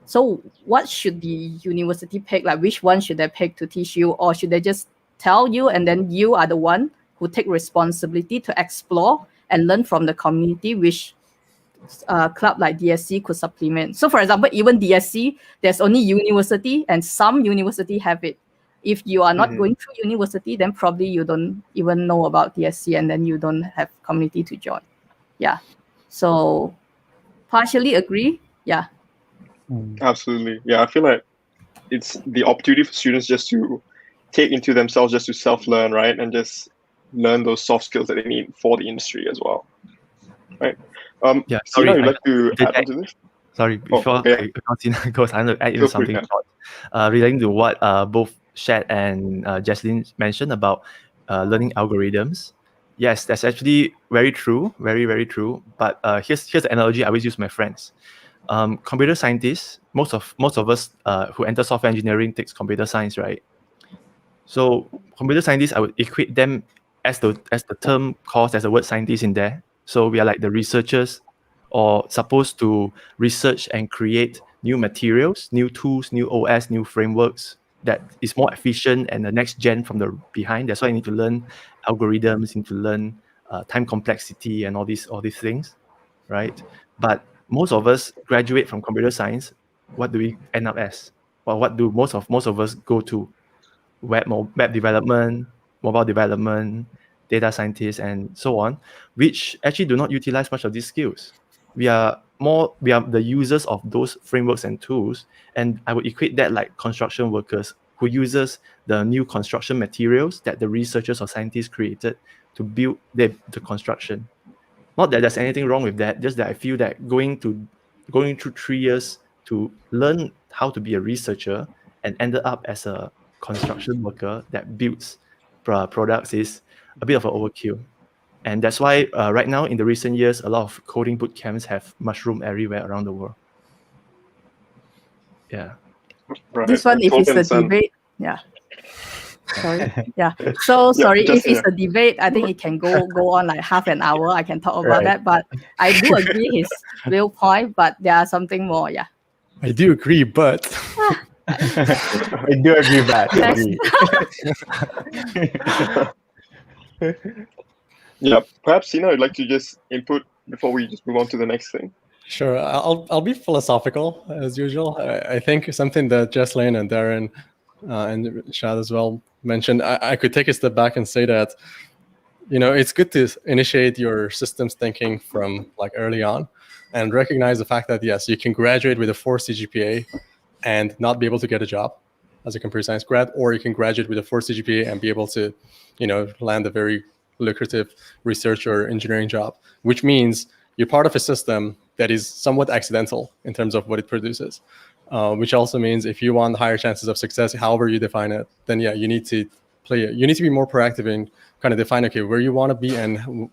So what should the university pick? Like which one should they pick to teach you? Or should they just tell you and then you are the one who take responsibility to explore and learn from the community, which club like DSC could supplement. So for example, even DSC, there's only university and some university have it. If you are not going through university, then probably you don't even know about DSC and then you don't have community to join. Yeah. So partially agree. Yeah. Absolutely. Yeah, I feel like it's the opportunity for students just to take into themselves, just to self-learn, right? And just learn those soft skills that they need for the industry as well. Right. Yeah, Sina, sorry, you'd like to add on to this? Sorry, before I continue, because I'm going to add in Feel free, something yeah. short, relating to what both Shad and Jecelyn mentioned about learning algorithms. Yes, that's actually very true, very, very true. But here's the analogy I always use with my friends. Computer scientists, most of us who enter software engineering takes computer science, right? So computer scientists, I would equate them as the term calls, as the word scientist in there. So we are like the researchers, or supposed to research and create new materials, new tools, new OS, new frameworks that is more efficient and the next gen from the behind. That's why you need to learn algorithms, you need to learn time complexity and all these things, right? But most of us graduate from computer science. What do we end up as? Well, what do most of us go to? Web development, mobile development, data scientists, and so on, which actually do not utilize much of these skills. We are the users of those frameworks and tools, and I would equate that like construction workers who uses the new construction materials that the researchers or scientists created to build the construction. Not that there's anything wrong with that, just that I feel that going through 3 years to learn how to be a researcher and ended up as a construction worker that builds products is a bit of an overkill. And that's why right now in the recent years, a lot of coding boot camps have mushroomed everywhere around the world. Yeah. Right. This one, if it's a debate, yeah. Sorry. Yeah. So sorry, if it's a debate, I think it can go on like half an hour. I can talk about that, but I do agree his real point. But there are something more. Yeah. I do agree, but I do agree with that. Yeah, perhaps Sina, I'd like to just input before we just move on to the next thing. Sure, I'll be philosophical as usual. I think something that Jecelyn and Darren and Shad as well mentioned, I could take a step back and say that, it's good to initiate your systems thinking from like early on and recognize the fact that, yes, you can graduate with a 4 CGPA and not be able to get a job as a computer science grad, or you can graduate with a 4 CGPA and be able to, land a very lucrative research or engineering job, which means you're part of a system that is somewhat accidental in terms of what it produces, which also means if you want higher chances of success, however you define it, then yeah, you need to be more proactive in kind of define, okay, where you want to be and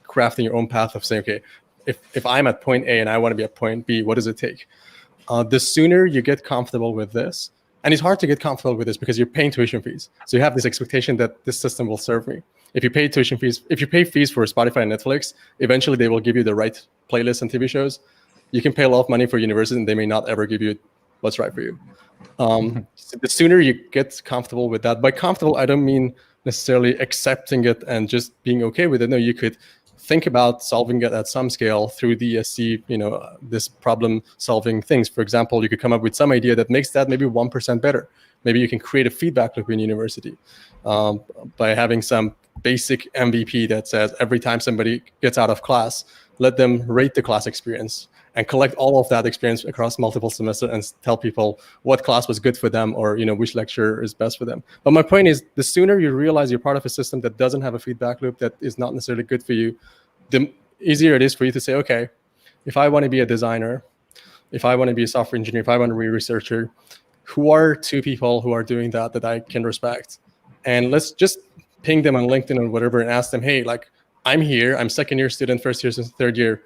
crafting your own path of saying, okay, if I'm at point A and I want to be at point B, what does it take? The sooner you get comfortable with this, and it's hard to get comfortable with this because you're paying tuition fees. So you have this expectation that this system will serve me. If you pay tuition fees, if you pay fees for Spotify and Netflix, eventually they will give you the right playlists and TV shows. You can pay a lot of money for university, and they may not ever give you what's right for you. So the sooner you get comfortable with that, by comfortable, I don't mean necessarily accepting it and just being okay with it. No, you could think about solving it at some scale through DSC, this problem solving things. For example, you could come up with some idea that makes that maybe 1% better. Maybe you can create a feedback loop in university by having some basic MVP that says every time somebody gets out of class, let them rate the class experience and collect all of that experience across multiple semesters and tell people what class was good for them, or which lecture is best for them. But my point is, the sooner you realize you're part of a system that doesn't have a feedback loop, that is not necessarily good for you, the easier it is for you to say, okay, if I want to be a designer, if I want to be a software engineer, if I want to be a researcher, who are two people who are doing that I can respect? And let's just ping them on LinkedIn or whatever and ask them, hey, like, I'm here, I'm second year student, first year, third year.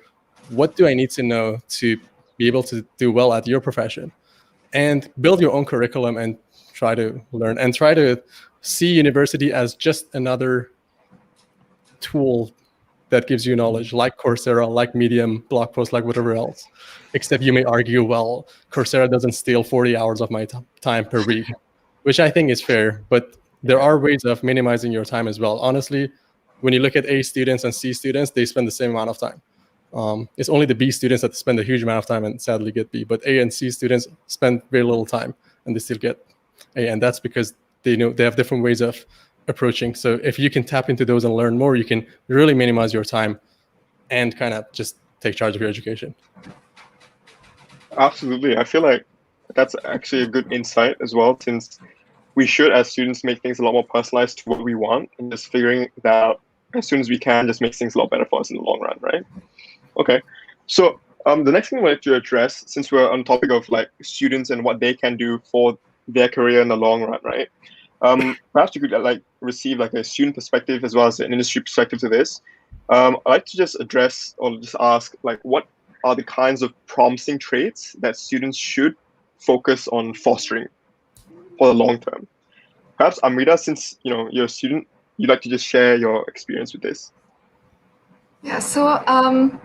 What do I need to know to be able to do well at your profession? And build your own curriculum and try to learn and try to see university as just another tool that gives you knowledge, like Coursera, like Medium, blog posts, like whatever else. Except you may argue, well, Coursera doesn't steal 40 hours of my time per week, which I think is fair. But there are ways of minimizing your time as well. Honestly, when you look at A students and C students, they spend the same amount of time. It's only the B students that spend a huge amount of time and sadly get B. But A and C students spend very little time and they still get A. And that's because they have different ways of approaching. So if you can tap into those and learn more, you can really minimize your time and kind of just take charge of your education. Absolutely. I feel like that's actually a good insight as well, since we should, as students, make things a lot more personalized to what we want, and just figuring that out as soon as we can just makes things a lot better for us in the long run, right? Okay. So the next thing I wanted to address, since we're on topic of like students and what they can do for their career in the long run, right? Perhaps you could like receive like a student perspective as well as an industry perspective to this. I'd like to just address or just ask, like, what are the kinds of promising traits that students should focus on fostering for the long term? Perhaps Amrita, since you're a student, you'd like to just share your experience with this. Yeah. So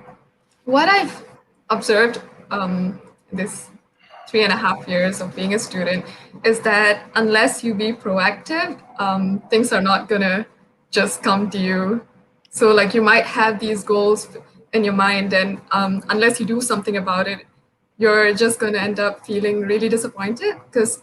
what I've observed this 3.5 years of being a student is that unless you be proactive, things are not gonna just come to you. So like you might have these goals in your mind, and unless you do something about it, you're just gonna end up feeling really disappointed. Because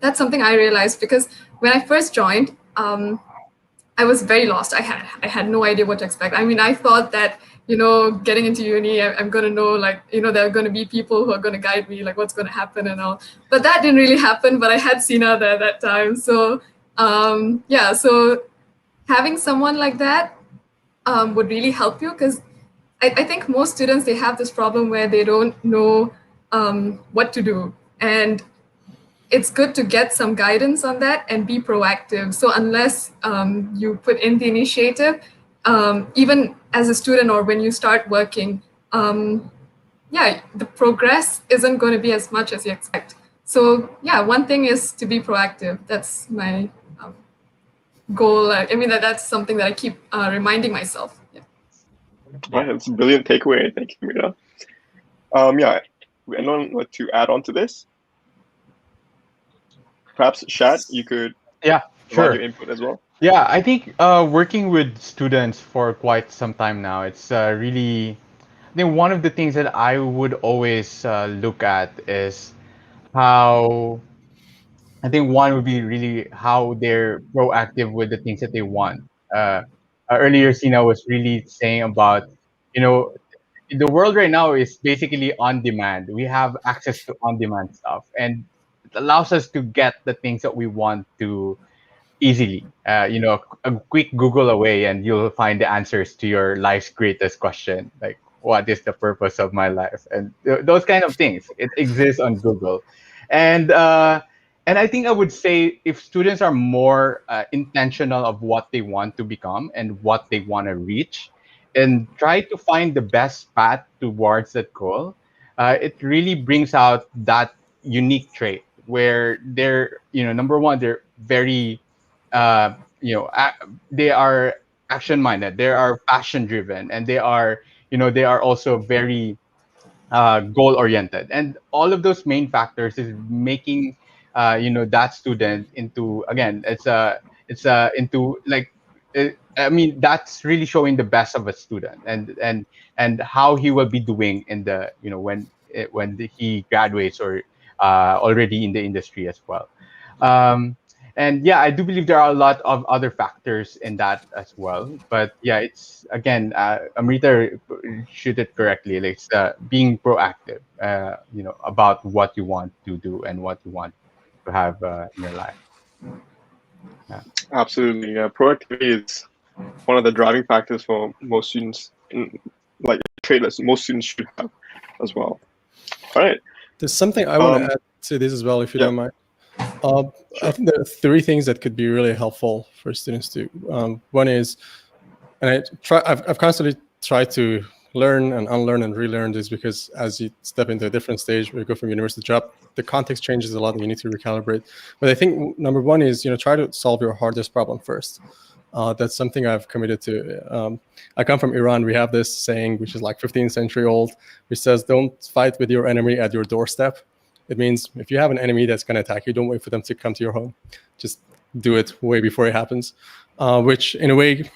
that's something I realized, because when I first joined, I was very lost. I had no idea what to expect. I mean, I thought that, getting into uni, I'm going to know, like, there are going to be people who are going to guide me, like what's going to happen and all. But that didn't really happen. But I had Sina there that time. So, so having someone like that would really help you, because I think most students, they have this problem where they don't know what to do. And it's good to get some guidance on that and be proactive. So unless you put in the initiative, even as a student or when you start working, the progress isn't going to be as much as you expect. So one thing is to be proactive. That's my goal. I mean, that's something that I keep reminding myself. Yeah. Right, that's a brilliant takeaway. Thank you, Amrita. Anyone want to add on to this? Perhaps Shad, you could provide your input as well. Yeah, I think working with students for quite some time now, it's really, I think one of the things that I would always look at is how, I think one would be really how they're proactive with the things that they want. Earlier, Sina was really saying about, the world right now is basically on demand. We have access to on demand stuff, and it allows us to get the things that we want to easily. A quick Google away, and you'll find the answers to your life's greatest question, like what is the purpose of my life, and those kind of things. It exists on Google, and I think I would say if students are more intentional of what they want to become and what they want to reach, and try to find the best path towards that goal, it really brings out that unique trait where they're, number one, they're very, they are action minded, they are passion driven, and they are, they are also very goal oriented, and all of those main factors is making that student into, again, it's into like I mean, that's really showing the best of a student, and how he will be doing in the, he graduates, or already in the industry as well. And yeah, I do believe there are a lot of other factors in that as well. But yeah, it's, again, Amrita shoot it correctly. Like, it's being proactive, about what you want to do and what you want to have in your life. Yeah. Absolutely. Yeah. Proactivity is one of the driving factors for most students, like traders, most students should have as well. All right. There's something I want to add to this as well, if you don't mind. I think there are three things that could be really helpful for students to. One is, and I've constantly tried to learn and unlearn and relearn this, because as you step into a different stage, where you go from university to job, the context changes a lot and you need to recalibrate. But I think number one is, try to solve your hardest problem first. That's something I've committed to. I come from Iran. We have this saying, which is like 15th century old, which says, don't fight with your enemy at your doorstep. It means if you have an enemy that's going to attack you, don't wait for them to come to your home. Just do it way before it happens. Which, in a way,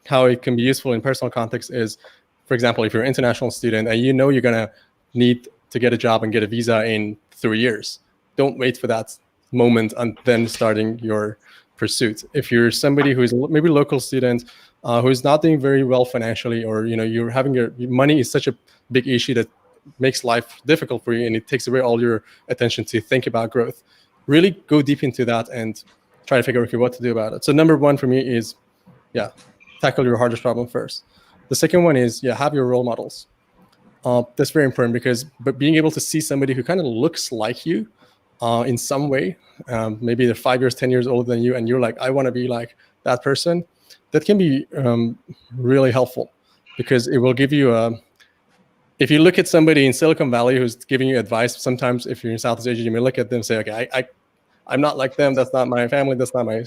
how it can be useful in personal context is, for example, if you're an international student and you're going to need to get a job and get a visa in 3 years, don't wait for that moment and then starting your pursuit. If you're somebody who's maybe a local student who's not doing very well financially, or you're having your money is such a big issue that makes life difficult for you, and it takes away all your attention to think about growth, really go deep into that and try to figure out what to do about it. So number one for me is, tackle your hardest problem first. The second one is, have your role models. That's very important, because being able to see somebody who kind of looks like you in some way, maybe they're 5 years, 10 years older than you, and you're like, I want to be like that person, that can be really helpful, because it will give you if you look at somebody in Silicon Valley who's giving you advice, sometimes if you're in Southeast Asia, you may look at them and say, okay, I'm not like them. That's not my family. That's not my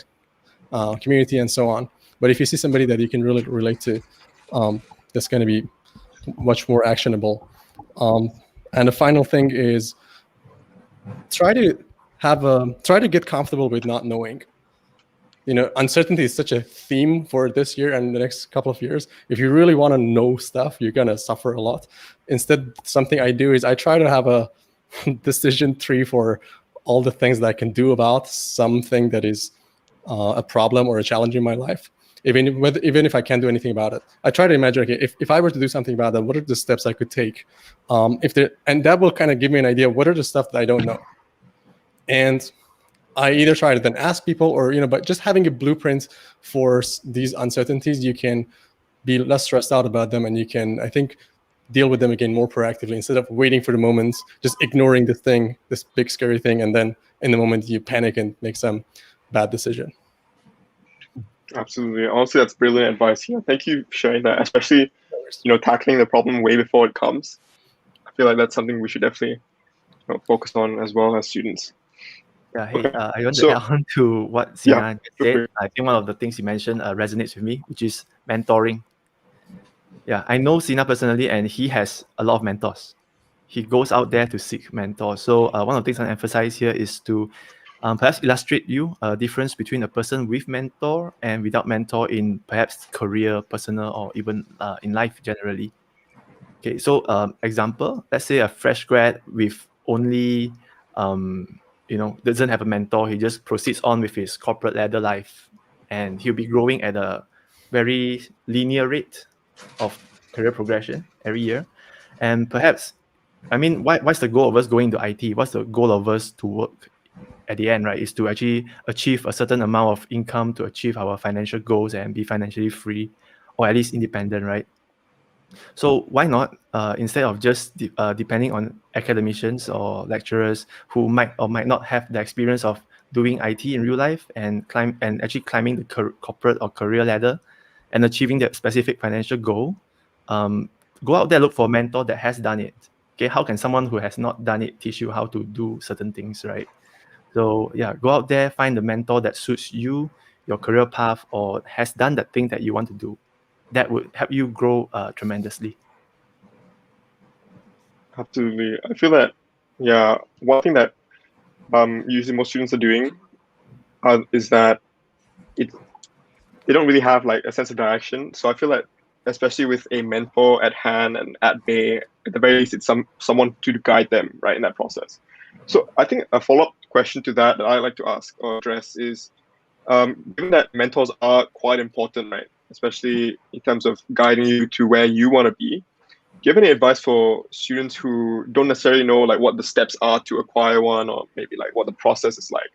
community, and so on. But if you see somebody that you can really relate to, that's going to be much more actionable. And the final thing is, try to get comfortable with not knowing. Uncertainty is such a theme for this year and the next couple of years. If you really want to know stuff, you're going to suffer a lot. Instead, something I do is I try to have a decision tree for all the things that I can do about something that is a problem or a challenge in my life. Even if I can't do anything about it, I try to imagine, okay, if I were to do something about that, what are the steps I could take? And that will kind of give me an idea, what are the stuff that I don't know? And I either try to then ask people, or, but just having a blueprint for these uncertainties, you can be less stressed out about them, and you can, I think, deal with them again more proactively, instead of waiting for the moment, just ignoring this big scary thing, and then in the moment you panic and make some bad decision. Absolutely. Honestly, that's brilliant advice. Thank you for sharing that, especially, tackling the problem way before it comes. I feel like that's something we should definitely focus on as well as students. Yeah, hey, I want to add on to what Sina said. I think one of the things you mentioned resonates with me, which is mentoring. Yeah, I know Sina personally, and he has a lot of mentors. He goes out there to seek mentors. So one of the things I emphasize here is to perhaps illustrate you a difference between a person with mentor and without mentor in perhaps career, personal, or even in life generally. Okay, so example, let's say a fresh grad with only doesn't have a mentor. He just proceeds on with his corporate ladder life, and he'll be growing at a very linear rate of career progression every year. And perhaps, what's the goal of us going to IT? What's the goal of us to work at the end, right? Is to actually achieve a certain amount of income to achieve our financial goals and be financially free, or at least independent, right? So why not, instead of just depending on academicians or lecturers who might or might not have the experience of doing IT in real life and actually climbing the corporate or career ladder and achieving that specific financial goal, go out there, look for a mentor that has done it. Okay, how can someone who has not done it teach you how to do certain things, right? So yeah, go out there, find the mentor that suits you, your career path or has done that thing that you want to do, that would help you grow tremendously. Absolutely. I feel that, one thing that usually most students are doing is that they don't really have like a sense of direction. So I feel like, especially with a mentor at hand and at bay, at the very least, it's someone to guide them right in that process. So I think a follow-up question to that I'd like to ask or address is, given that mentors are quite important, right, especially in terms of guiding you to where you want to be, do you have any advice for students who don't necessarily know like what the steps are to acquire one, or maybe like what the process is like?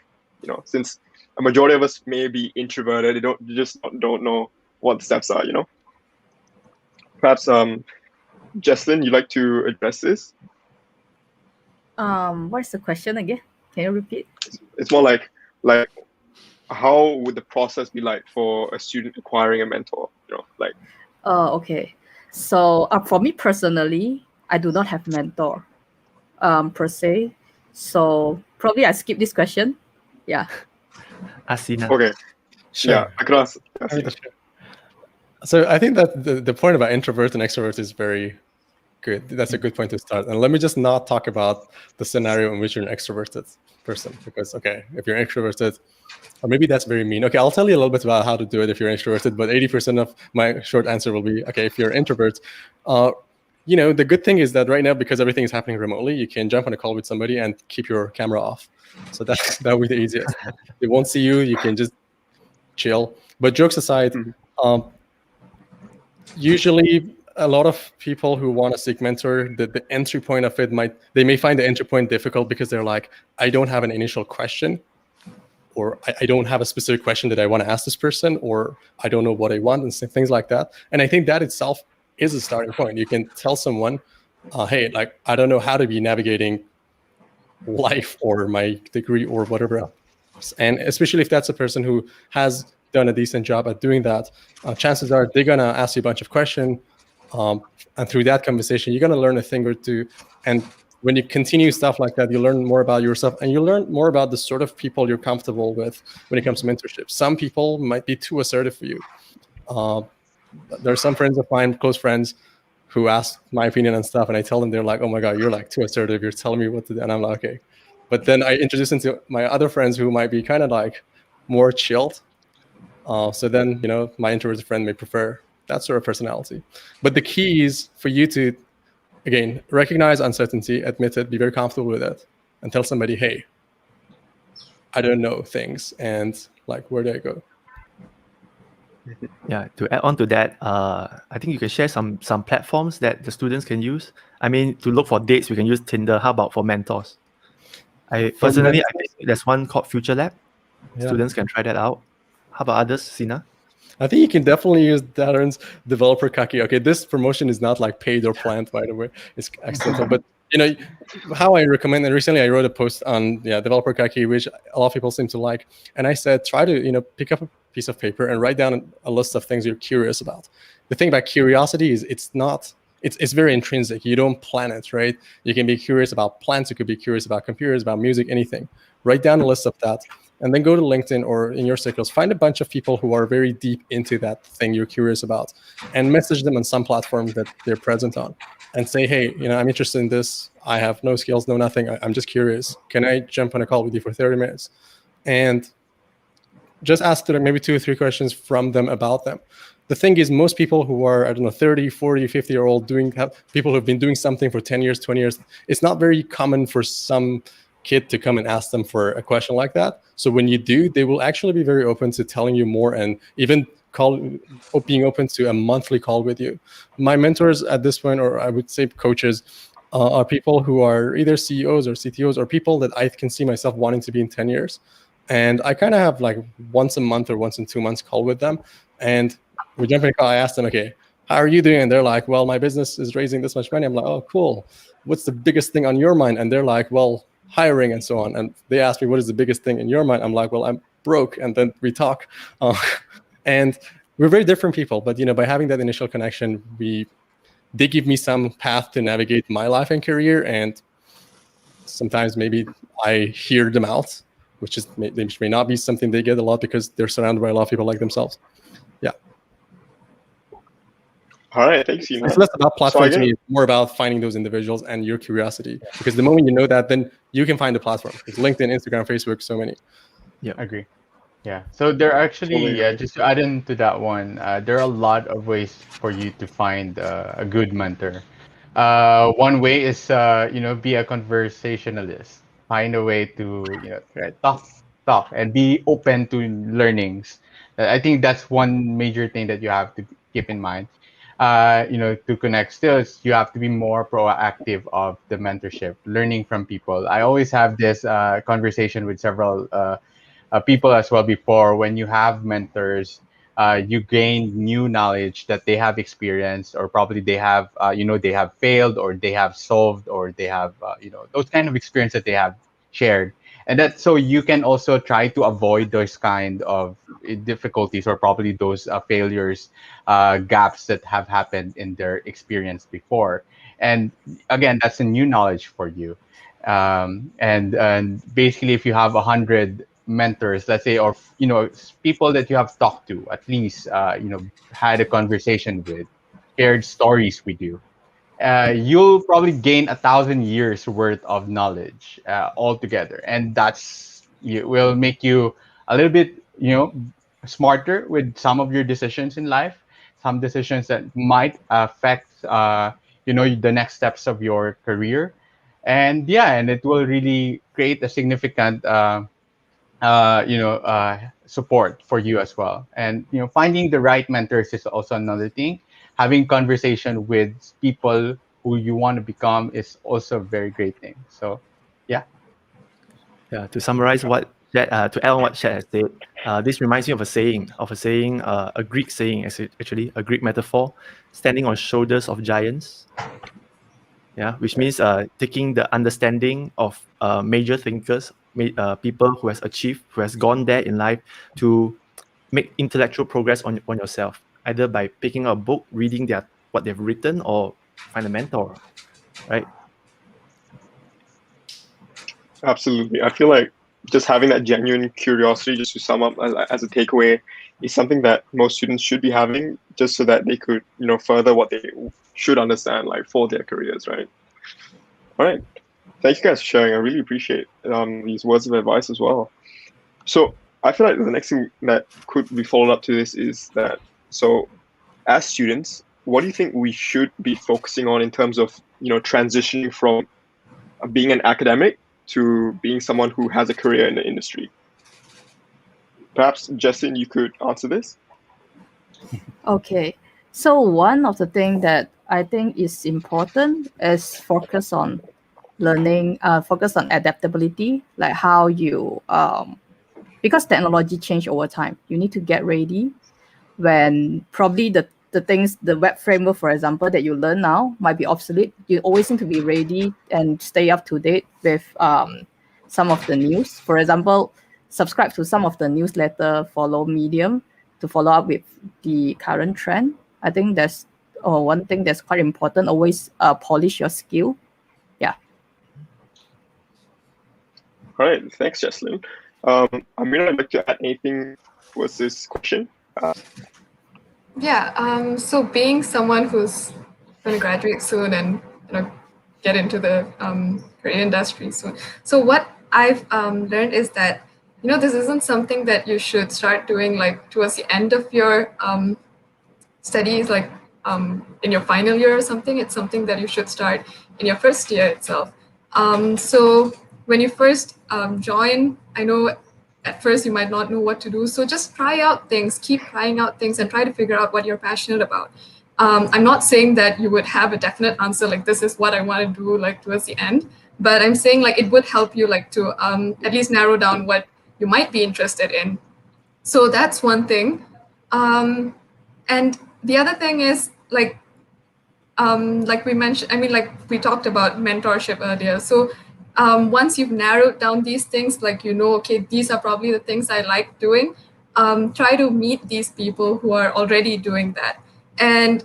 Since a majority of us may be introverted, they just don't know what the steps are. Perhaps Jecelyn, you'd like to address this? What's the question again? Can you repeat? It's more like how would the process be like for a student acquiring a mentor? Okay. So for me personally, I do not have mentor per se. So probably I skip this question. Yeah. Ask Sina. Okay. Sure. Yeah, I could ask. So I think that the point about introvert and extrovert is very good. That's a good point to start. And let me just not talk about the scenario in which you're an extroverted person, because if you're introverted, or maybe that's very mean. Okay, I'll tell you a little bit about how to do it if you're introverted, but 80% of my short answer will be, okay, if you're an introvert, the good thing is that right now, because everything is happening remotely, you can jump on a call with somebody and keep your camera off. So that would be the easiest. They won't see you. You can just chill. But jokes aside, usually a lot of people who want to seek mentor, the entry point of it they may find the entry point difficult because they're like, I don't have an initial question, or I don't have a specific question that I want to ask this person, or I don't know what I want, and things like that. And I think that itself is a starting point. You can tell someone, hey, like, I don't know how to be navigating life or my degree or whatever else. And especially if that's a person who has done a decent job at doing that, chances are they're going to ask you a bunch of questions. And through that conversation, you're going to learn a thing or two. And when you continue stuff like that, you learn more about yourself, and you learn more about the sort of people you're comfortable with when it comes to mentorship. Some people might be too assertive for you. There are some friends of mine, close friends, who ask my opinion and stuff, and I tell them, they're like, oh my God, you're like too assertive. You're telling me what to do. And I'm like, okay. But then I introduce them to my other friends who might be kind of like more chilled. So then, my introverted friend may prefer that sort of personality. But the key is for you to, again, recognize uncertainty, admit it, be very comfortable with it, and tell somebody, hey, I don't know things, and like, where do I go? Yeah, to add on to that, I think you can share some platforms that the students can use. I mean, to look for dates, we can use Tinder. How about for mentors? I think there's one called Future Lab. Yeah. Students can try that out. How about others, Sina? I think you can definitely use Daren's developer Kaki. Okay, this promotion is not like paid or planned, by the way. It's accidental. But how I recommend, and recently I wrote a post on developer Kaki, which a lot of people seem to like. And I said, try to pick up a piece of paper and write down a list of things you're curious about. The thing about curiosity is it's very intrinsic. You don't plan it, right? You can be curious about plants. You could be curious about computers, about music, anything. Write down a list of that. And then go to LinkedIn or in your circles, find a bunch of people who are very deep into that thing you're curious about, and message them on some platforms that they're present on, and say, hey, I'm interested in this. I have no skills, no nothing. I'm just curious. Can I jump on a call with you for 30 minutes? And just ask them maybe 2 or 3 questions from them about them. The thing is, most people who are, 30, 40, 50-year-old people who've been doing something for 10 years, 20 years, it's not very common for some kid to come and ask them for a question like that. So when you do, they will actually be very open to telling you more, and even being open to a monthly call with you. My mentors at this point, or I would say coaches, are people who are either CEOs or CTOs, or people that I can see myself wanting to be in 10 years. And I kind of have like once a month or once in 2 months call with them. And we jump in a call, I ask them, okay, how are you doing? And they're like, well, my business is raising this much money. I'm like, oh, cool. What's the biggest thing on your mind? And they're like, well, hiring and so on. And they ask me, what is the biggest thing in your mind? I'm like, well, I'm broke. And then we talk. And we're very different people. But, by having that initial connection, they give me some path to navigate my life and career. And sometimes maybe I hear them out. which may not be something they get a lot because they're surrounded by a lot of people like themselves. Yeah. All right, thanks, Sina. It's less about platform to me. It's more about finding those individuals and your curiosity. Because the moment you know that, then you can find the platform. It's LinkedIn, Instagram, Facebook, so many. Yeah, Agree. Yeah. So there are actually, Totally. just to add into that one, there are a lot of ways for you to find a good mentor. One way is, be a conversationalist. Find a way to, talk, and be open to learnings. I think that's one major thing that you have to keep in mind. To connect still, you have to be more proactive of the mentorship, learning from people. I always have this conversation with several people as well before. When you have mentors, you gain new knowledge that they have experienced, or probably they have they have failed, or they have solved, or they have those kind of experience that they have shared. And that, so you can also try to avoid those kind of difficulties, or probably those failures, gaps that have happened in their experience before. And again, that's a new knowledge for you. And basically, if you have 100 mentors, let's say, or people that you have talked to, at least had a conversation with, shared stories with you, you'll probably gain 1,000 years worth of knowledge altogether, and will make you a little bit smarter with some of your decisions in life, some decisions that might affect the next steps of your career. And yeah, and it will really create a significant support for you as well. And finding the right mentors is also another thing. Having conversation with people who you want to become is also a very great thing. So yeah. Yeah, to summarize to add on what Shad has said, this reminds me of a Greek saying, actually, a Greek metaphor, standing on shoulders of giants. Yeah, which means taking the understanding of major thinkers, people who has gone there in life, to make intellectual progress on yourself, either by picking up a book, reading what they've written, or find a mentor, right? Absolutely. I feel like just having that genuine curiosity, just to sum up as a takeaway, is something that most students should be having, just so that they could, further what they should understand, like for their careers, right? All right. Thank you guys for sharing. I really appreciate these words of advice as well. So I feel like the next thing that could be followed up to this is that, so as students, what do you think we should be focusing on in terms of, transitioning from being an academic to being someone who has a career in the industry? Perhaps, Jecelyn, you could answer this. Okay. So one of the things that I think is important is focus on learning, focus on adaptability, like how you, because technology change over time, you need to get ready when probably the things, the web framework, for example, that you learn now might be obsolete. You always need to be ready and stay up to date with some of the news. For example, subscribe to some of the newsletter, follow Medium to follow up with the current trend. I think that's one thing that's quite important. Always polish your skill. Yeah. All right. Thanks, Jecelyn. Amrita, I'd like to add anything towards this question. Yeah. So being someone who's going to graduate soon and get into the career industry soon. So what I've learned is that this isn't something that you should start doing like towards the end of your studies, like in your final year or something. It's something that you should start in your first year itself. So when you first join, I know at first you might not know what to do. So just try out things, keep trying out things, and try to figure out what you're passionate about. I'm not saying that you would have a definite answer, like this is what I want to do, like towards the end, but I'm saying like it would help you like to at least narrow down what you might be interested in. So that's one thing. And the other thing is like we mentioned, like we talked about mentorship earlier. So once you've narrowed down these things, like, okay, these are probably the things I like doing, try to meet these people who are already doing that and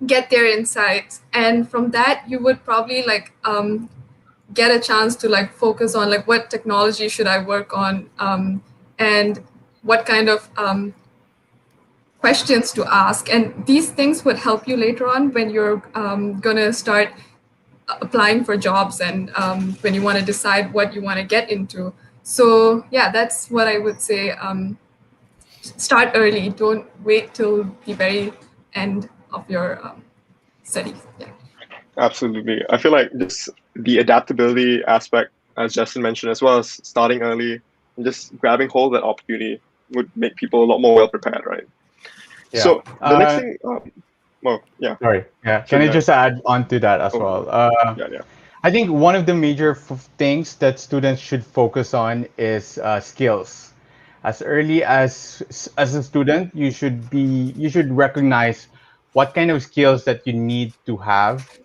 get their insights. And from that, you would probably like get a chance to like focus on like what technology should I work on, and what kind of questions to ask. And these things would help you later on when you're gonna start applying for jobs, and when you want to decide what you want to get into. So yeah, that's what I would say. Start early. Don't wait till the very end of your studies. Yeah. Absolutely. I feel like just the adaptability aspect, as Justin mentioned, as well as starting early and just grabbing hold of that opportunity would make people a lot more well prepared, right? Yeah. So the next thing, well, yeah. Sorry. Yeah. Sure, Can I go just add on to that as well? Yeah. I think one of the major things that students should focus on is skills. As early as a student, you should recognize what kind of skills that you need to have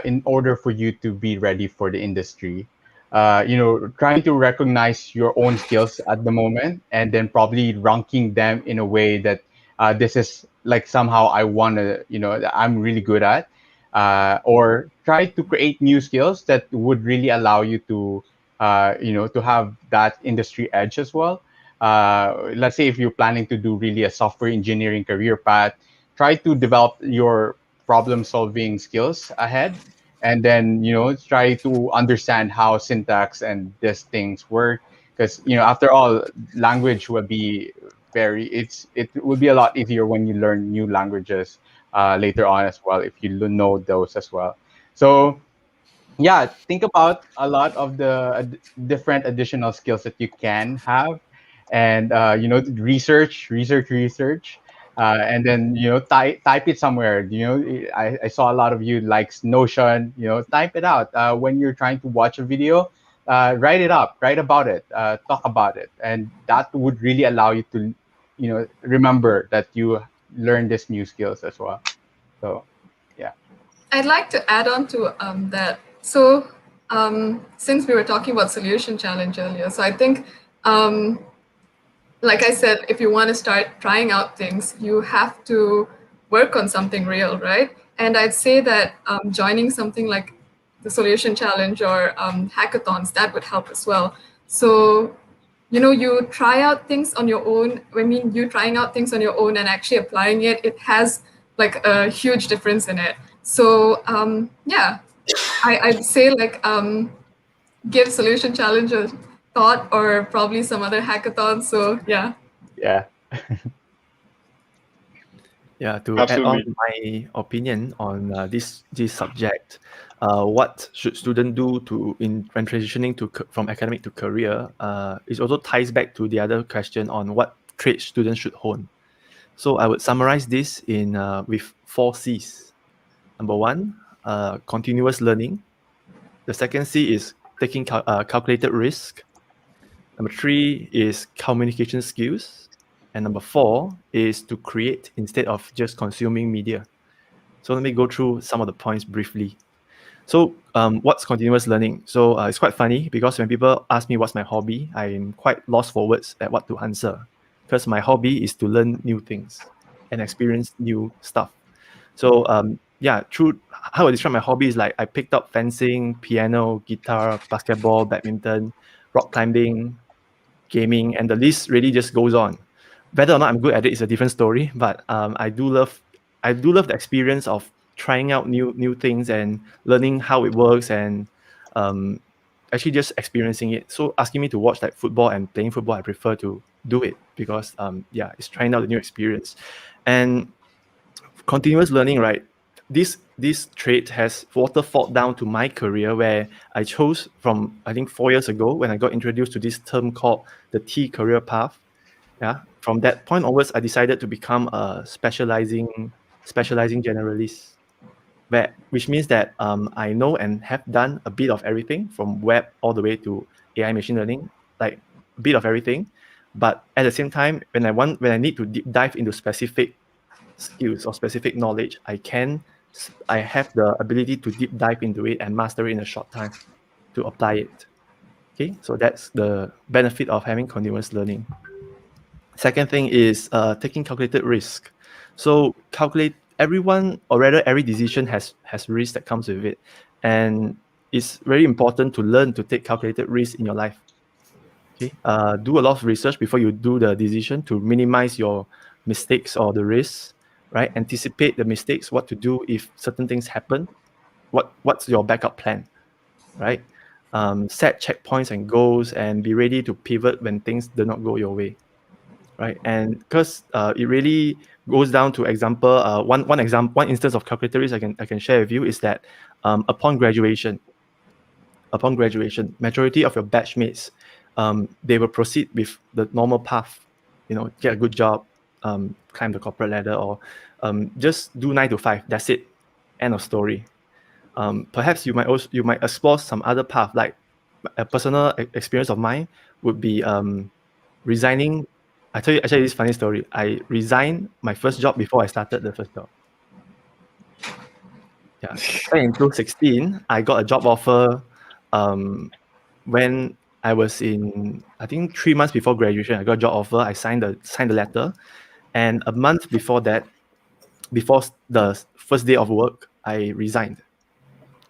in order for you to be ready for the industry. Trying to recognize your own skills at the moment and then probably ranking them in a way that this is like somehow I want to, that I'm really good at, or try to create new skills that would really allow you to, to have that industry edge as well. Let's say if you're planning to do really a software engineering career path, try to develop your problem solving skills ahead, and then try to understand how syntax and these things work, because after all, language will be it will be a lot easier when you learn new languages later on as well, if you know those as well. So yeah, think about a lot of the different additional skills that you can have, and research, and then type it somewhere. I saw a lot of you likes Notion. Type it out when you're trying to watch a video. Write it up, write about it, talk about it, and that would really allow you to remember that you learned these new skills as well. So yeah. I'd like to add on to that. So since we were talking about solution challenge earlier, so I think, like I said, if you want to start trying out things, you have to work on something real, right? And I'd say that joining something like the solution challenge or hackathons, that would help as well. So you try out things on your own. I mean, you trying out things on your own and actually applying it, it has like a huge difference in it. So yeah, I'd say like give solution challenge a thought, or probably some other hackathon. So yeah. Yeah. Yeah, to Absolutely. add on my opinion on this subject, what should students do when transitioning from academic to career? It also ties back to the other question on what traits students should hone. So I would summarize this in with 4 C's. Number 1, continuous learning. The second C is taking calculated risk. Number 3 is communication skills. And number 4 is to create instead of just consuming media. So let me go through some of the points briefly. So what's continuous learning? So it's quite funny because when people ask me what's my hobby, I'm quite lost for words at what to answer, because my hobby is to learn new things and experience new stuff. So yeah, how I describe my hobby is like I picked up fencing, piano, guitar, basketball, badminton, rock climbing, gaming, and the list really just goes on. Whether or not I'm good at it is a different story, but I do love the experience of trying out new things and learning how it works, and actually just experiencing it. So asking me to watch like football and playing football, I prefer to do it because yeah, it's trying out the new experience. And continuous learning, right? This trait has waterfalled down to my career, where I chose from, I think, 4 years ago when I got introduced to this term called the T career path. Yeah, from that point onwards, I decided to become a specializing generalist, which means that I know and have done a bit of everything from web all the way to AI machine learning, like a bit of everything. But at the same time, when I need to deep dive into specific skills or specific knowledge, I have the ability to deep dive into it and master it in a short time to apply it. Okay, so that's the benefit of having continuous learning. Second thing is taking calculated risk. So every decision has risk that comes with it, and it's very important to learn to take calculated risks in your life. Okay, do a lot of research before you do the decision to minimize your mistakes or the risks, right? Anticipate the mistakes, what to do if certain things happen, what's your backup plan, right? Set checkpoints and goals, and be ready to pivot when things do not go your way, right? And because it really goes down to example, one instance of calculated risk I can share with you is that upon graduation, majority of your batchmates, they will proceed with the normal path, get a good job, climb the corporate ladder, or just do 9 to 5. That's it. End of story. Perhaps you might explore some other path. Like a personal experience of mine would be resigning. I tell you this funny story. I resigned my first job before I started the first job. Yeah, back in 2016, I got a job offer when I was in, I think 3 months before graduation. I got a job offer. I signed the letter, and a month before that, before the first day of work, I resigned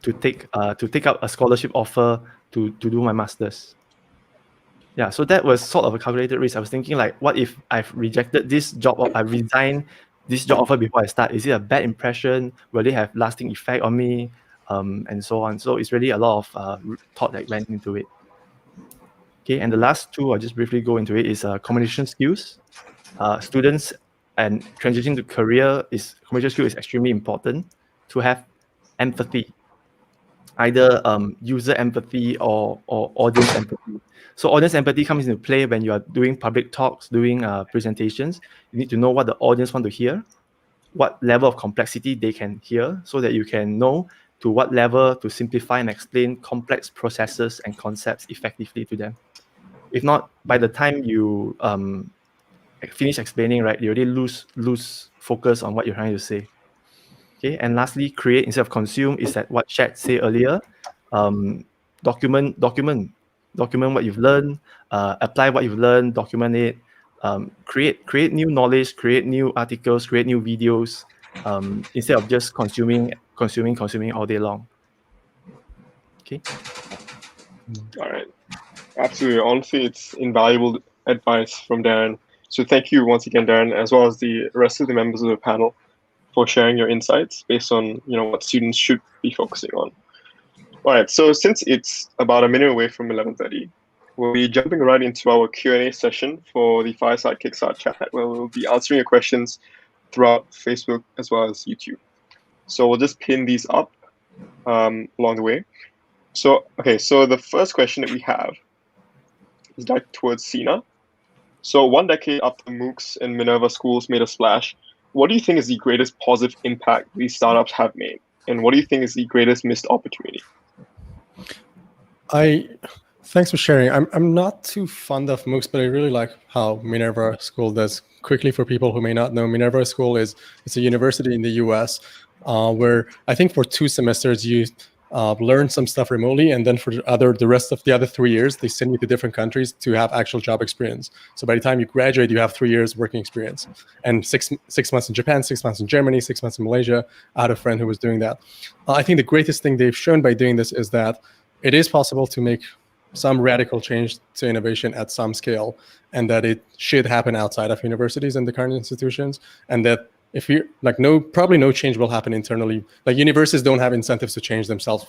to take up a scholarship offer to do my master's. Yeah, so that was sort of a calculated risk. I was thinking, like, what if I've rejected this job, or I resigned this job offer before I start? Is it a bad impression? Will it have lasting effect on me? And so on. So it's really a lot of thought that went into it. Okay, and the last two, I'll just briefly go into it, is communication skills. Students and transitioning to career, communication skill is extremely important. To have empathy, either user empathy or audience empathy. So audience empathy comes into play when you are doing public talks, doing presentations. You need to know what the audience want to hear, what level of complexity they can hear, so that you can know to what level to simplify and explain complex processes and concepts effectively to them. If not, by the time you finish explaining, right, you already lose focus on what you're trying to say. Okay, and lastly, create instead of consume is that what Shad said earlier. Document what you've learned, apply what you've learned, document it, create new knowledge, create new articles, create new videos, instead of just consuming all day long. Okay. All right. Absolutely. Honestly, it's invaluable advice from Darren. So thank you once again, Darren, as well as the rest of the members of the panel, for sharing your insights based on what students should be focusing on. All right, so since it's about a minute away from 11:30, we'll be jumping right into our Q&A session for the Fireside Kickstart Chat, where we'll be answering your questions throughout Facebook as well as YouTube. So we'll just pin these up along the way. So the first question that we have is directed towards Sina. So 1 decade after MOOCs and Minerva schools made a splash, what do you think is the greatest positive impact these startups have made? And what do you think is the greatest missed opportunity? Thanks for sharing. I'm not too fond of MOOCs, but I really like how Minerva School does. Quickly, for people who may not know, Minerva School it's a university in the US where I think for 2 semesters you learn some stuff remotely, and then for the rest of the other 3 years, they send you to different countries to have actual job experience. So by the time you graduate, you have 3 years working experience, and six months in Japan, 6 months in Germany, 6 months in Malaysia. I had a friend who was doing that. I think the greatest thing they've shown by doing this is that it is possible to make some radical change to innovation at some scale, and that it should happen outside of universities and the current institutions, and that if you probably no change will happen internally. Like, universities don't have incentives to change themselves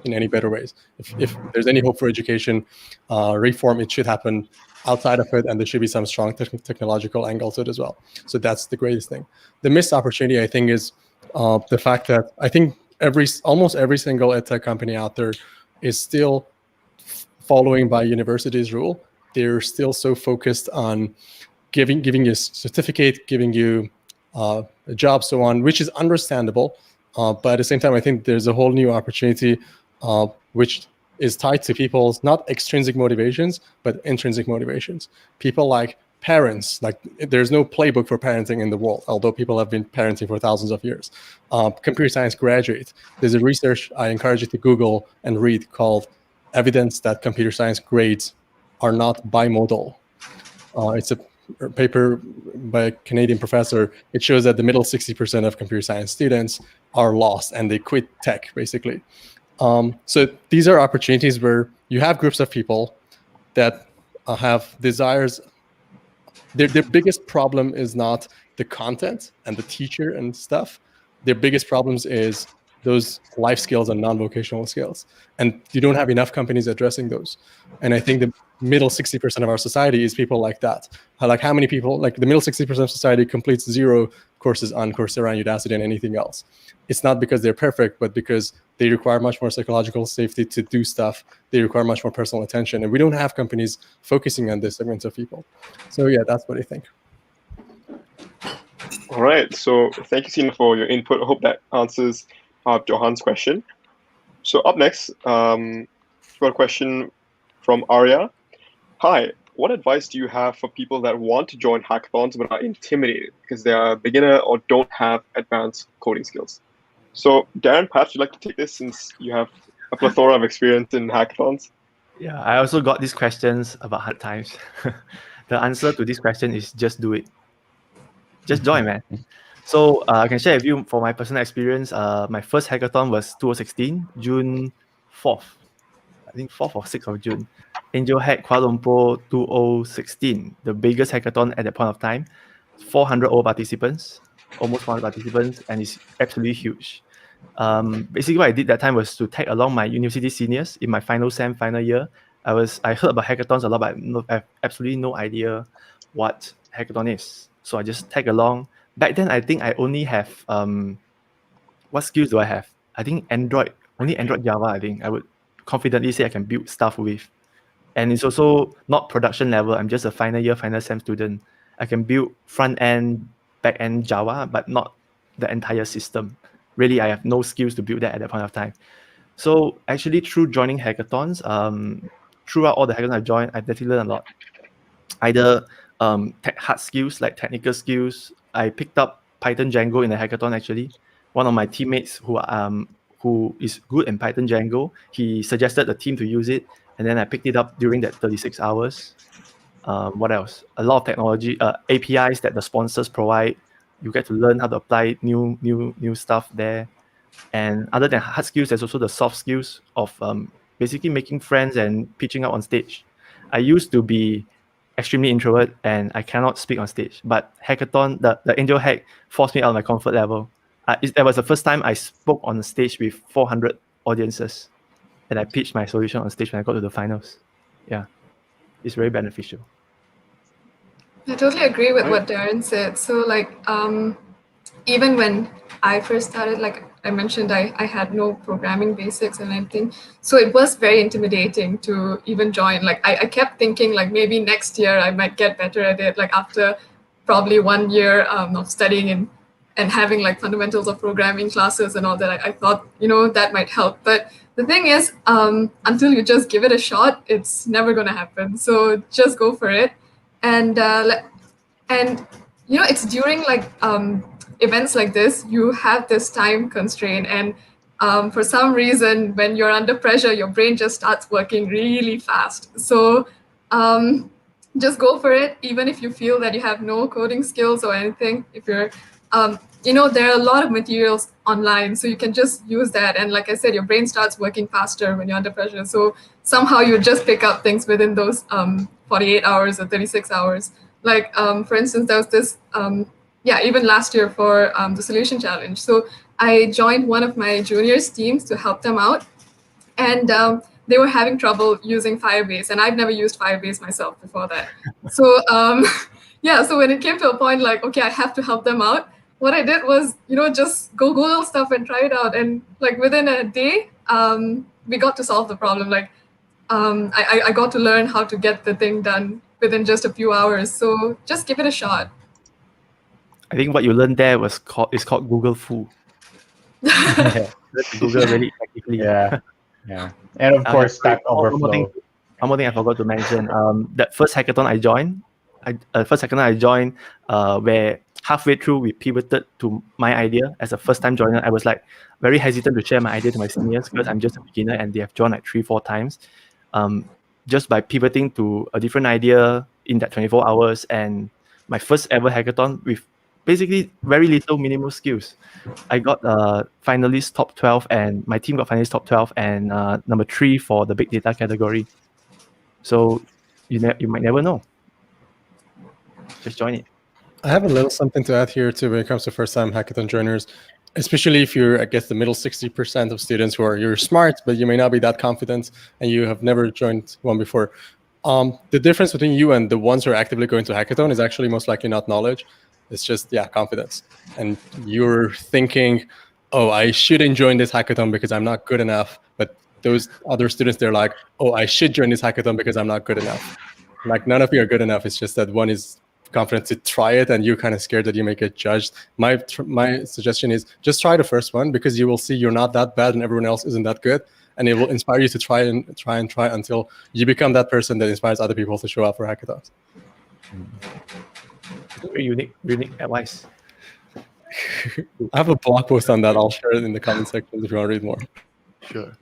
in any better ways. If there's any hope for education reform, it should happen outside of it, and there should be some strong technological angle to it as well. So that's the greatest thing. The missed opportunity, I think, is the fact that I think almost every single edtech company out there is still following by universities' rule. They're still so focused on giving you a certificate, giving you a job, so on, which is understandable. But at the same time, I think there's a whole new opportunity which is tied to people's not extrinsic motivations, but intrinsic motivations. People like parents, like there's no playbook for parenting in the world, although people have been parenting for thousands of years. Computer science graduate. There's a research I encourage you to Google and read called Evidence That Computer Science Grades Are Not Bimodal. It's a paper by a Canadian professor. It shows that the middle 60% of computer science students are lost and they quit tech, basically. So these are opportunities where you have groups of people that have desires. Their biggest problem is not the content and the teacher and stuff. Their biggest problems is those life skills and non-vocational skills. And you don't have enough companies addressing those. And I think the middle 60% of our society is people like that. Like how many people, like the middle 60% of society completes 0 courses on Coursera and Udacity and anything else. It's not because they're perfect, but because they require much more psychological safety to do stuff. They require much more personal attention. And we don't have companies focusing on this segment of people. So yeah, that's what I think. All right. So thank you, Sina, for your input. I hope that answers Johan's question. So up next, we've got a question from Arya. Hi, what advice do you have for people that want to join hackathons but are intimidated because they are a beginner or don't have advanced coding skills? So Darren, perhaps you'd like to take this since you have a plethora of experience in hackathons. Yeah, I also got these questions about hard times. The answer to this question is just do it. Just join, man. So I can share with you for my personal experience. My first hackathon was 2016, June 4th. I think 4th or 6th of June. Angel Hack Kuala Lumpur 2016, the biggest hackathon at that point of time. 400 participants, almost 400 participants, and it's absolutely huge. Basically, what I did that time was to tag along my university seniors in my final year. I heard about hackathons a lot, but I have absolutely no idea what hackathon is. So I just tag along. Back then, I think I only have what skills do I have? I think only Android Java. I think I would confidently say I can build stuff with. And it's also not production level. I'm just a final sem student. I can build front end, back end Java, but not the entire system. Really, I have no skills to build that at that point of time. So actually, through joining hackathons, throughout all the hackathons I've joined, I've definitely learned a lot. Either hard skills like technical skills. I picked up Python Django in the hackathon. Actually, one of my teammates who is good in Python Django, he suggested the team to use it, and then I picked it up during that 36 hours. What else? A lot of technology, APIs that the sponsors provide. You get to learn how to apply new stuff there. And other than hard skills, there's also the soft skills of basically making friends and pitching out on stage. I used to be extremely introvert and I cannot speak on stage. But hackathon, the Angel Hack forced me out of my comfort level. That was the first time I spoke on stage with 400 audiences, and I pitched my solution on stage when I got to the finals. Yeah, it's very beneficial. I totally agree with what Darren said. So like, even when I first started, like I mentioned, I had no programming basics and anything. So it was very intimidating to even join. Like I kept thinking like maybe next year I might get better at it. Like after probably 1 year of studying and having like fundamentals of programming classes and all that, I thought, that might help. But the thing is, until you just give it a shot, it's never going to happen. So just go for it. And it's during like events like this, you have this time constraint, and for some reason, when you're under pressure, your brain just starts working really fast. So just go for it, even if you feel that you have no coding skills or anything. If you're there are a lot of materials online, so you can just use that. And like I said, your brain starts working faster when you're under pressure. So somehow you just pick up things within those 48 hours or 36 hours. Like, for instance, there was this, even last year for the solution challenge. So I joined one of my juniors' teams to help them out. And they were having trouble using Firebase. And I've never used Firebase myself before that. So, so when it came to a point like, okay, I have to help them out, what I did was, just go Google stuff and try it out. And like within a day, we got to solve the problem. Like I got to learn how to get the thing done within just a few hours. So just give it a shot. I think what you learned there is called Google Foo. Google really effectively. Yeah. And of course, Stack Overflow. One more thing I forgot to mention. That first hackathon I joined, where halfway through we pivoted to my idea as a first-time joiner. I was like very hesitant to share my idea to my seniors because I'm just a beginner and they have joined like 3-4 times. Just by pivoting to a different idea in that 24 hours, and my first ever hackathon with basically very little minimal skills. I got finalist top 12, and my team got finalist top 12 and number 3 for the big data category. So you might never know. Just join it. I have a little something to add here too when it comes to first-time hackathon joiners, especially if you're, I guess, the middle 60% of students who are, you're smart, but you may not be that confident and you have never joined one before. The difference between you and the ones who are actively going to hackathon is actually most likely not knowledge. It's just, confidence. And you're thinking, oh, I shouldn't join this hackathon because I'm not good enough. But those other students, they're like, oh, I should join this hackathon because I'm not good enough. Like, none of you are good enough. It's just that one is confident to try it and you're kind of scared that you may get judged. My suggestion is just try the first one, because you will see you're not that bad and everyone else isn't that good. And it will inspire you to try until you become that person that inspires other people to show up for hackathons. Very unique advice. I have a blog post on that. I'll share it in the comment section if you want to read more. Sure.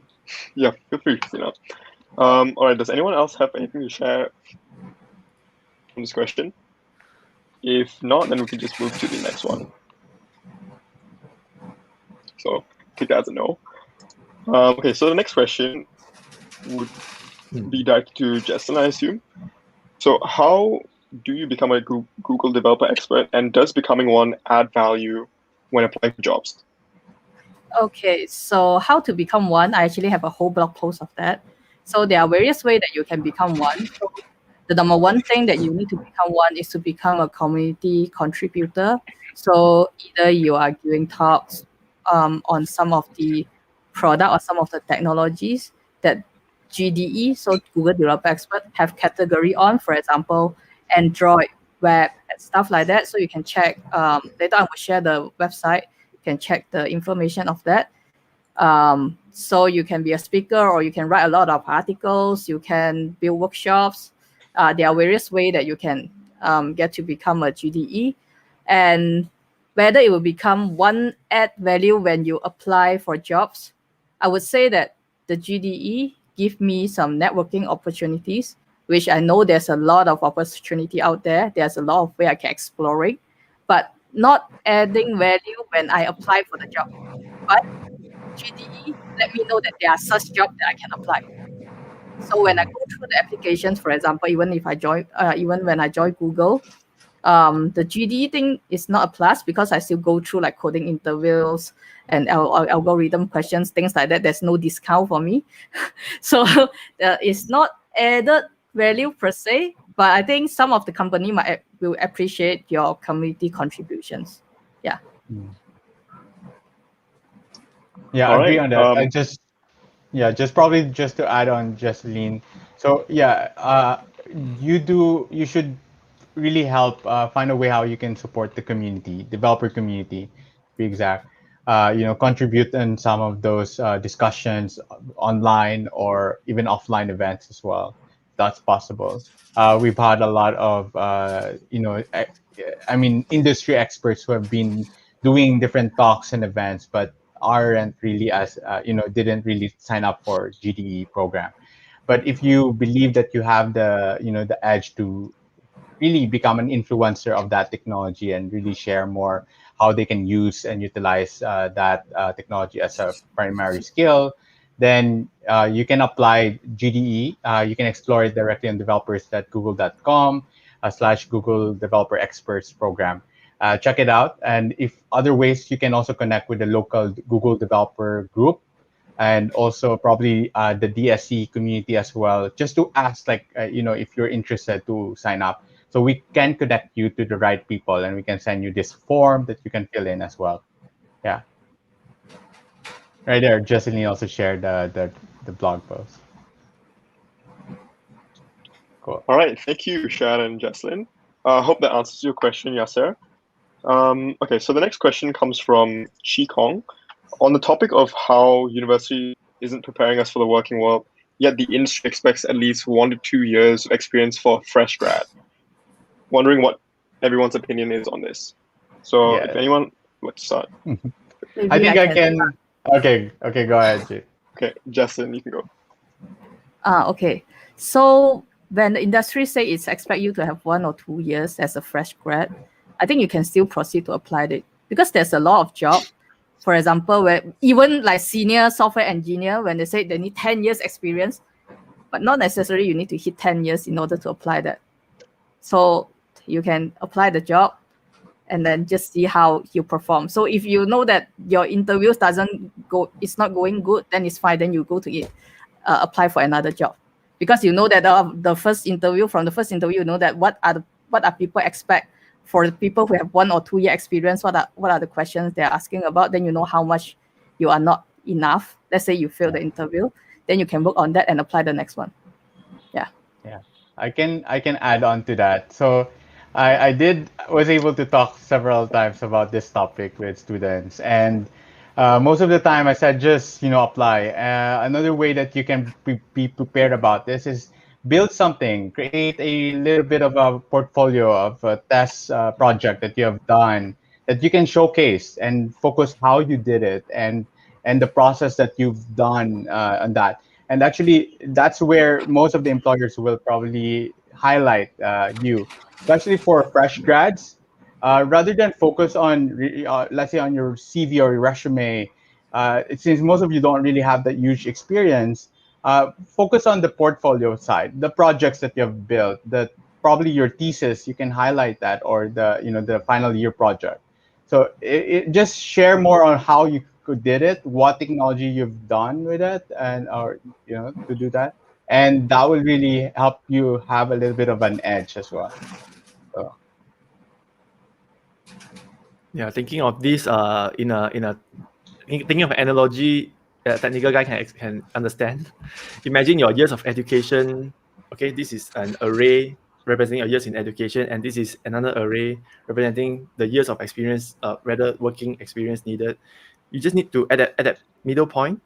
Yeah, feel free, Sina. All right, does anyone else have anything to share on this question? If not, then we can just move to the next one. So take that as a no. Okay, so the next question would be directed to Jecelyn, I assume. So how do you become a Google developer expert, and does becoming one add value when applying for jobs? Okay, so how to become one? I actually have a whole blog post of that. So there are various ways that you can become one. So the number one thing that you need to become one is to become a community contributor. So either you are giving talks on some of the product or some of the technologies that GDE, so Google Developer Expert, have category on, for example, Android, web, and stuff like that. So you can check, later I will share the website, you can check the information of that. So you can be a speaker, or you can write a lot of articles, you can build workshops. There are various ways that you can get to become a GDE. And whether it will become one add value when you apply for jobs, I would say that the GDE give me some networking opportunities, which I know there's a lot of opportunity out there. There's a lot of way I can explore it, but not adding value when I apply for the job. But GDE let me know that there are such jobs that I can apply. So when I go through the applications, for example, even when I join Google, the GDE thing is not a plus, because I still go through like coding interviews and algorithm questions, things like that. There's no discount for me. So it's not added value per se, but I think some of the company will appreciate your community contributions. Yeah. Yeah, All I agree right, on that. Just probably just to add on, Jecelyn. So yeah, you should really help find a way how you can support the community, developer community, to be exact. Contribute in some of those discussions online or even offline events as well. That's possible. We've had a lot of industry experts who have been doing different talks and events, but aren't really didn't really sign up for GDE program. But if you believe that you have the edge to really become an influencer of that technology and really share more how they can use and utilize that technology as a primary skill, then you can apply GDE. You can explore it directly on developers.google.com/Google Developer Experts program. Check it out. And if other ways, you can also connect with the local Google developer group, and also probably the DSC community as well, just to ask if you're interested to sign up. So we can connect you to the right people, and we can send you this form that you can fill in as well. Yeah. Right there, Jecelyn also shared the blog post. Cool. All right, thank you, Shad and Jecelyn. I hope that answers your question, Yasser. Okay, so the next question comes from Chi Kong. On the topic of how university isn't preparing us for the working world, yet the industry expects at least 1 to 2 years of experience for a fresh grad. Wondering what everyone's opinion is on this. So if anyone, let's start. I think I can. Okay, go ahead, Jay. Okay, Jecelyn, you can go. Okay. So when the industry say it's expect you to have 1 or 2 years as a fresh grad, I think you can still proceed to apply it, because there's a lot of job. For example, where even like senior software engineer, when they say they need 10 years experience, but not necessarily you need to hit 10 years in order to apply that. So you can apply the job and then just see how you perform. So if you know that your interviews it's not going good, then it's fine. Then you go to it, apply for another job, because you know that from the first interview, you know that what are people expect. For the people who have 1 or 2 year experience, what are the questions they're asking about? Then you know how much you are not enough. Let's say you fail the interview, then you can work on that and apply the next one. Yeah. I can add on to that. So I was able to talk several times about this topic with students, and most of the time I said just apply. Another way that you can be prepared about this is build something, create a little bit of a portfolio of a test project that you have done that you can showcase and focus how you did it and the process that you've done on that. And actually, that's where most of the employers will probably highlight you, especially for fresh grads. Rather than focus on, let's say, on your CV or your resume, since most of you don't really have that huge experience, focus on the portfolio side, the projects that you have built, that probably your thesis, you can highlight that, or the final year project. So just share more on how you did it, what technology you've done with it, and or to do that, and that will really help you have a little bit of an edge as well. So. Yeah, thinking of this thinking of an analogy a technical guy can understand. Imagine your years of education. Okay, this is an array representing your years in education, and this is another array representing the years of experience, rather working experience needed. You just need to at that middle point.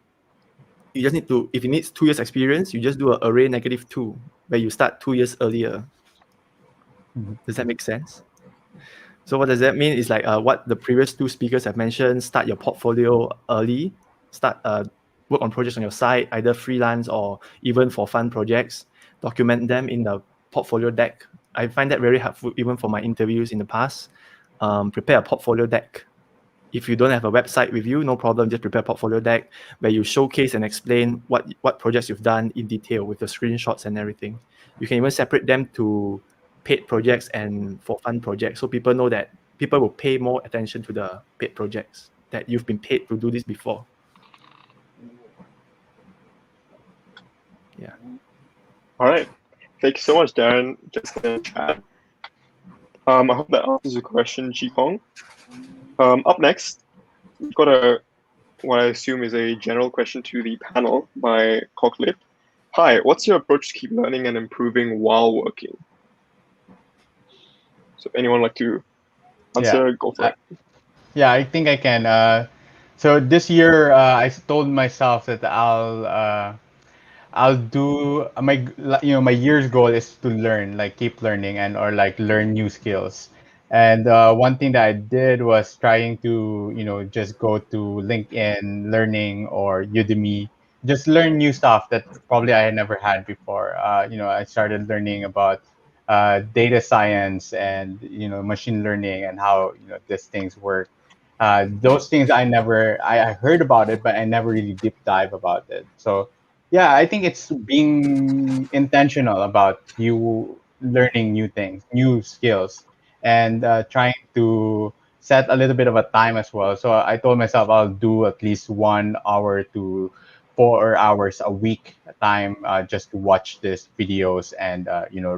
You just need to, if it needs 2 years experience, you just do an array -2, where you start 2 years earlier. Does that make sense? So what does that mean? Is like what the previous 2 speakers have mentioned. Start your portfolio early. Start work on projects on your side, either freelance or even for fun projects. Document them in the portfolio deck. I find that very helpful even for my interviews in the past. Prepare a portfolio deck. If you don't have a website with you, no problem. Just prepare a portfolio deck where you showcase and explain what projects you've done in detail with the screenshots and everything. You can even separate them to paid projects and for fun projects, so people know that people will pay more attention to the paid projects, that you've been paid to do this before. Yeah. All right. Thank you so much, Darren, Jecelyn, and Shad. I hope that answers your question, Jikong. Up next, we've got what I assume is a general question to the panel by Cocklit. Hi, what's your approach to keep learning and improving while working? So if anyone like to answer, go for it. Yeah, I think I can. So this year, I told myself that I'll do my year's goal is to learn, like keep learning and or like learn new skills. And one thing that I did was trying to just go to LinkedIn Learning or Udemy, just learn new stuff that probably I had never had before. I started learning about data science and machine learning and how these things work. Those things I heard about it, but I never really deep dive about it. So yeah, I think it's being intentional about you learning new things, new skills, and trying to set a little bit of a time as well. So I told myself I'll do at least 1 hour to 4 hours a week time just to watch these videos and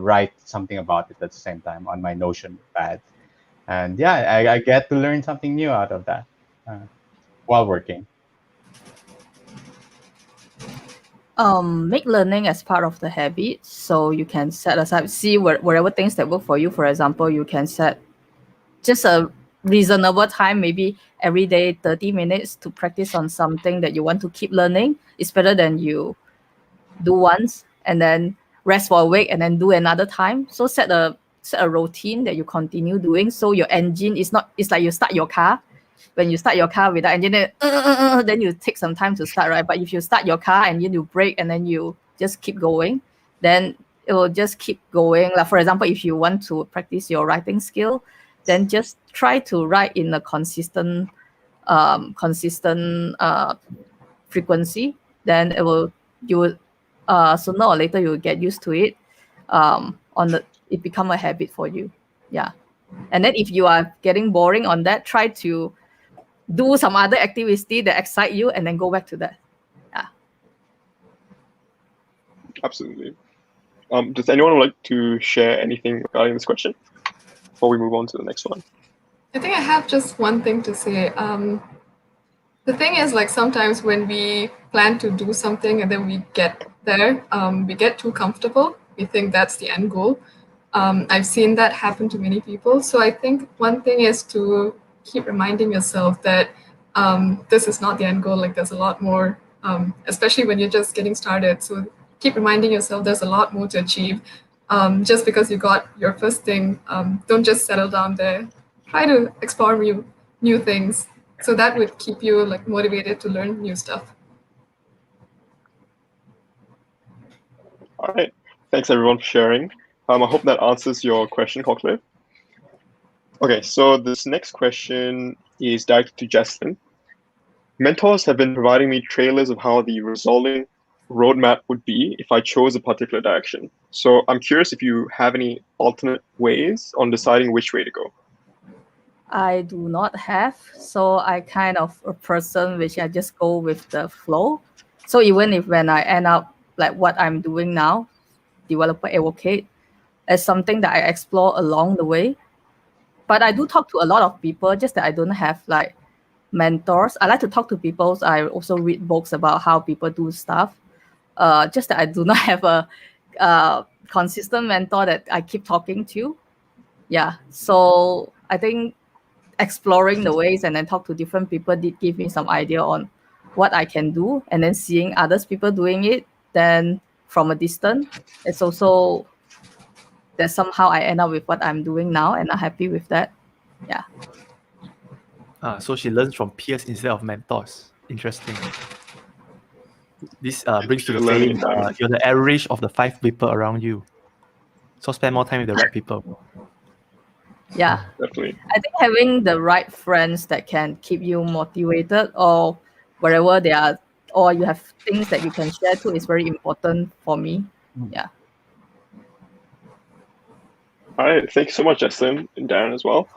write something about it at the same time on my Notion pad. And yeah, I get to learn something new out of that while working. Make learning as part of the habit, so you can set aside, see wherever things that work for you. For example, you can set just a reasonable time, maybe every day 30 minutes to practice on something that you want to keep learning. It's better than you do once and then rest for a week and then do another time. So set a routine that you continue doing, so your engine is not, it's like you start your car. When you start your car without engine, then you take some time to start, right? But if you start your car and then you brake and then you just keep going, then it will just keep going. Like for example, if you want to practice your writing skill, then just try to write in a consistent frequency. Then you will sooner or later you will get used to it. It become a habit for you. Yeah. And then if you are getting boring on that, try to do some other activity that excite you and then go back to that. Yeah. Absolutely. Does anyone like to share anything regarding this question before we move on to the next one? I think I have just one thing to say. The thing is, like, sometimes when we plan to do something and then we get there, we get too comfortable. We think that's the end goal. I've seen that happen to many people. So I think one thing is to keep reminding yourself that this is not the end goal. Like, there's a lot more, especially when you're just getting started. So keep reminding yourself there's a lot more to achieve. Just because you got your first thing, don't just settle down there. Try to explore new things. So that would keep you like motivated to learn new stuff. All right. Thanks everyone for sharing. I hope that answers your question, Cochlear. Okay, so this next question is directed to Jecelyn. Mentors have been providing me trailers of how the resulting roadmap would be if I chose a particular direction. So I'm curious if you have any alternate ways on deciding which way to go. I do not have. So I kind of a person which I just go with the flow. So even if when I end up like what I'm doing now, developer advocate, is something that I explore along the way. But I do talk to a lot of people, just that I don't have like mentors. I like to talk to people. So I also read books about how people do stuff. Just that I do not have a consistent mentor that I keep talking to. Yeah. So I think exploring the ways and then talk to different people did give me some idea on what I can do, and then seeing others people doing it, then from a distance, it's also that somehow I end up with what I'm doing now and I'm happy with that. Yeah. So she learns from peers instead of mentors. Interesting. This brings to the saying, you're the average of the 5 people around you. So spend more time with the right people. Yeah, definitely. I think having the right friends that can keep you motivated, or wherever they are, or you have things that you can share to, is very important for me. Yeah. All right, thank you so much, Jecelyn and Darren as well.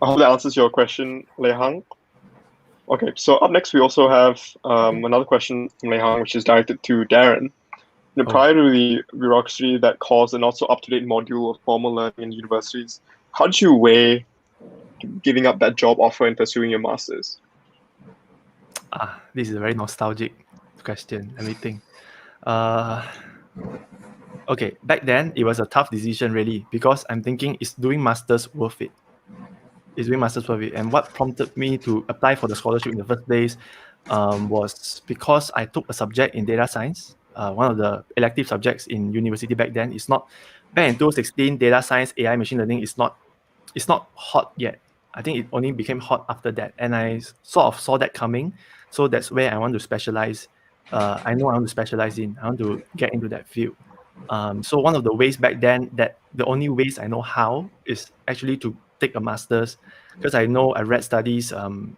I hope that answers your question, Lei Hang. Okay, so up next we also have another question from Lei Hang, which is directed to Darren. Prior to the bureaucracy that caused a not so up-to-date module of formal learning in universities, how did you weigh giving up that job offer and pursuing your master's? This is a very nostalgic question. Let me think. Okay, back then it was a tough decision really, because I'm thinking, is doing master's worth it? Is doing master's worth it? And what prompted me to apply for the scholarship in the first place was because I took a subject in data science. One of the elective subjects in university back then. Is not back in 2016. Data science, AI, machine learning is not hot yet. I think it only became hot after that, and I sort of saw that coming. So that's where I want to specialize. I know I want to specialize in. I want to get into that field. So one of the ways back then, that the only ways I know how, is actually to take a master's, because I know I read studies on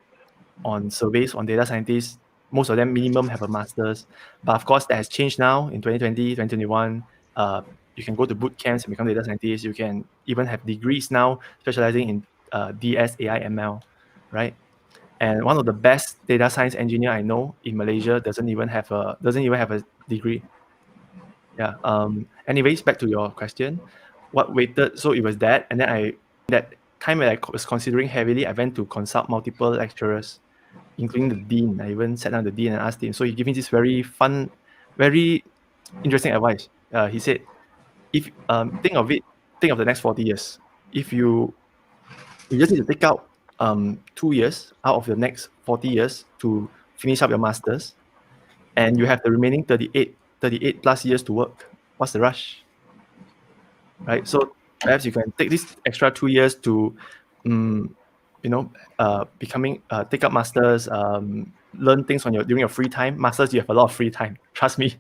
surveys on data scientists. Most of them minimum have a master's, but of course that has changed now in 2020, 2021. You can go to boot camps and become data scientists. You can even have degrees now specializing in DS, AI, ML, right? And one of the best data science engineer I know in Malaysia doesn't even have a degree. Yeah. Anyways, back to your question. What waited? So it was that, and then that time when I was considering heavily, I went to consult multiple lecturers, including the dean. I even sat down with the dean and asked him. So he gave me this very fun, very interesting advice. He said, if think of the next 40 years. If you just need to take out 2 years out of the next 40 years to finish up your masters, and you have the remaining 38 plus years to work. What's the rush? Right? So perhaps you can take this extra 2 years to take up masters, learn things during your free time. Masters, you have a lot of free time. Trust me.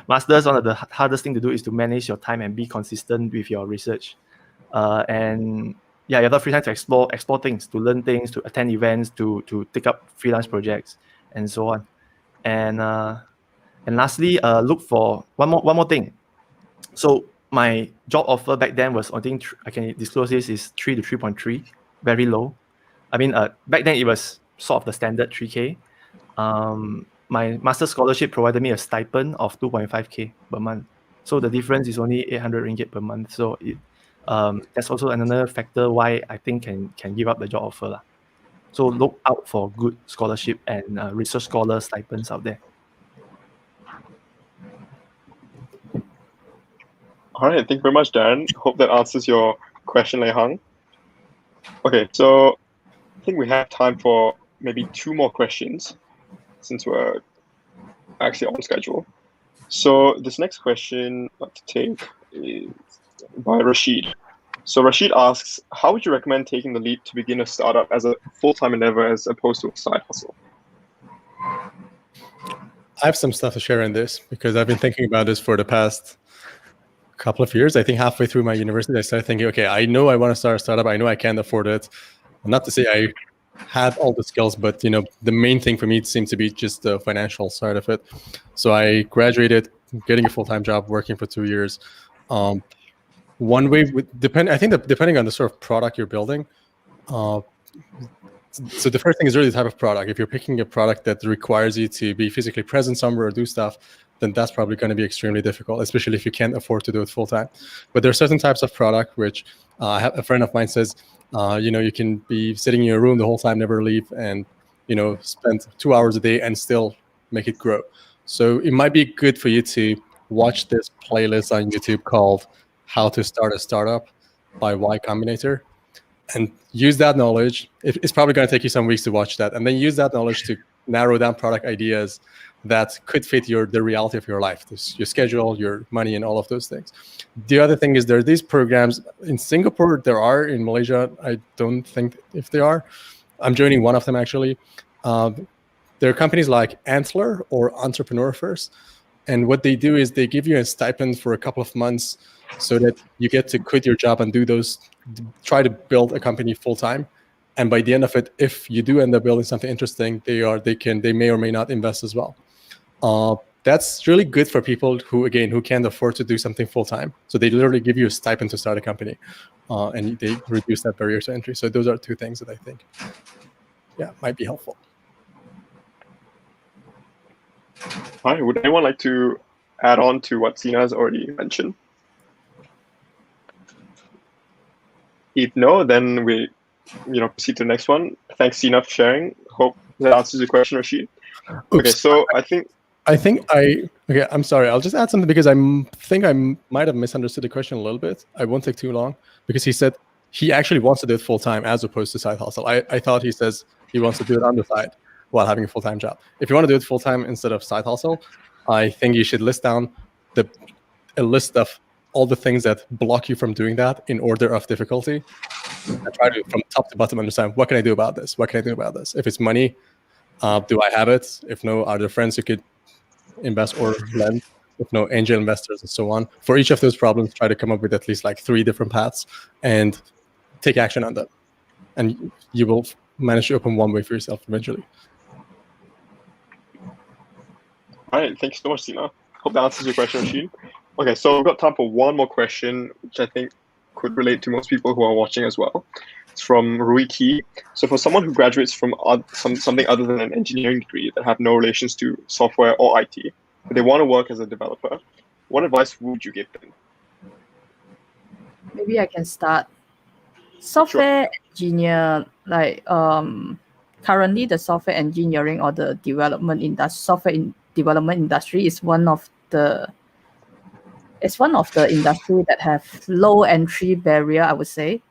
Masters, one of the hardest thing to do is to manage your time and be consistent with your research. And you have the free time to explore things, to learn things, to attend events, to take up freelance projects, and so on. And lastly, look for one more thing. So my job offer back then was, I think I can disclose this, is 3 to 3.3, very low. I mean, back then it was sort of the standard 3K. My master scholarship provided me a stipend of 2.5K per month. So the difference is only 800 ringgit per month. So that's also another factor why I think can give up the job offer lah. So look out for good scholarship and research scholar stipends out there. All right, thank you very much, Darren. Hope that answers your question, Lei Hang. Okay, so I think we have time for maybe 2 more questions since we're actually on schedule. So this next question I'd like to take is by Rashid. So Rashid asks, how would you recommend taking the leap to begin a startup as a full-time endeavor as opposed to a side hustle? I have some stuff to share on this because I've been thinking about this for the past couple of years. I think halfway through my university, I started thinking, okay, I know I want to start a startup. I know I can't afford it. Not to say I had all the skills, but the main thing for me seemed to be just the financial side of it. So I graduated, getting a full-time job, working for 2 years. One way I think that depending on the sort of product you're building. So the first thing is really the type of product. If you're picking a product that requires you to be physically present somewhere or do stuff, then that's probably going to be extremely difficult, especially if you can't afford to do it full time. But there are certain types of product which a friend of mine says, you can be sitting in your room the whole time, never leave, and spend 2 hours a day and still make it grow. So it might be good for you to watch this playlist on YouTube called "How to Start a Startup" by Y Combinator, and use that knowledge. It's probably going to take you some weeks to watch that, and then use that knowledge to narrow down product ideas that could fit the reality of your life, your schedule, your money, and all of those things. The other thing is there are these programs in Singapore. There are in Malaysia. I don't think if they are. I'm joining one of them actually. There are companies like Antler or Entrepreneur First, and what they do is they give you a stipend for a couple of months so that you get to quit your job and try to build a company full time. And by the end of it, if you do end up building something interesting, they may or may not invest as well. That's really good for people who can't afford to do something full time. So they literally give you a stipend to start a company, and they reduce that barrier to entry. So those are 2 things that I think, might be helpful. Hi, would anyone like to add on to what Sina has already mentioned? If no, then we proceed to the next one. Thanks, Sina, for sharing. Hope that answers your question, Rashid. Oops. Okay, so I'm sorry. I'll just add something because I think I might have misunderstood the question a little bit. I won't take too long because he said he actually wants to do it full time as opposed to side hustle. I thought he says he wants to do it on the side while having a full time job. If you want to do it full time instead of side hustle, I think you should list down a list of all the things that block you from doing that in order of difficulty. I try to, from top to bottom, understand what can I do about this? What can I do about this? If it's money, do I have it? If no, are there friends who could invest or lend? If no, angel investors and so on. For each of those problems, try to come up with at least 3 different paths and take action on them. And you will manage to open one way for yourself eventually. All right, thank you so much, Sina. Hope that answers your question, Rashid. Okay, so we've got time for one more question, which I think could relate to most people who are watching as well. It's from Rui Ki. So for someone who graduates from something other than an engineering degree that have no relations to software or IT, but they want to work as a developer, what advice would you give them? Maybe I can start. Software engineer, currently the software engineering or the software development industry is one of the industry that have low entry barrier, I would say,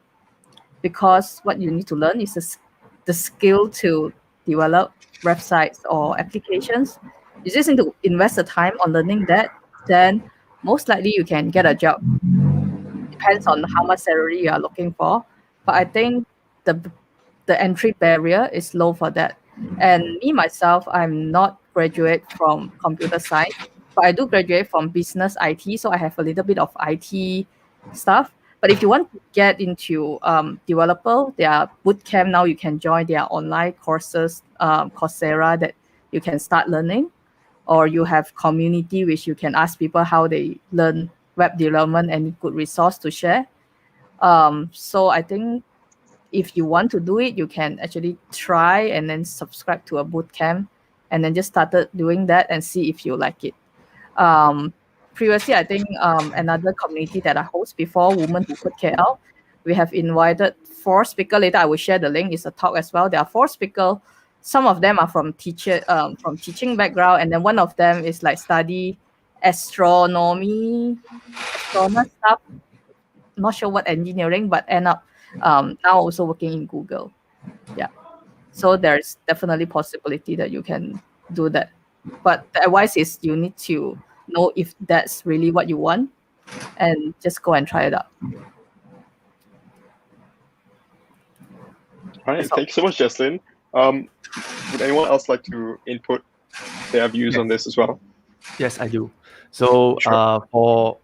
because what you need to learn is the skill to develop websites or applications. You just need to invest the time on learning that, then most likely you can get a job. Depends on how much salary you are looking for. But I think the entry barrier is low for that. And me, myself, I'm not graduate from computer science, but I do graduate from business IT. So I have a little bit of IT stuff. But if you want to get into developer, there are bootcamp now. You can join their online courses, Coursera, that you can start learning, or you have community which you can ask people how they learn web development, any good resource to share. So I think if you want to do it, you can actually try and then subscribe to a bootcamp and then just started doing that and see if you like it. Previously, I think another community that I host before, Women Who Code KL, we have invited 4 speakers. Later, I will share the link. It's a talk as well. There are 4 speakers. Some of them are from teaching background, and then one of them is like study astronomy stuff. Not sure what engineering, but end up now also working in Google. Yeah, so there's definitely possibility that you can do that. But the advice is you need to know if that's really what you want, and just go and try it out. All right, thank you so much, Jecelyn. Would anyone else like to input their views on this as well? Yes, I do. So Sure.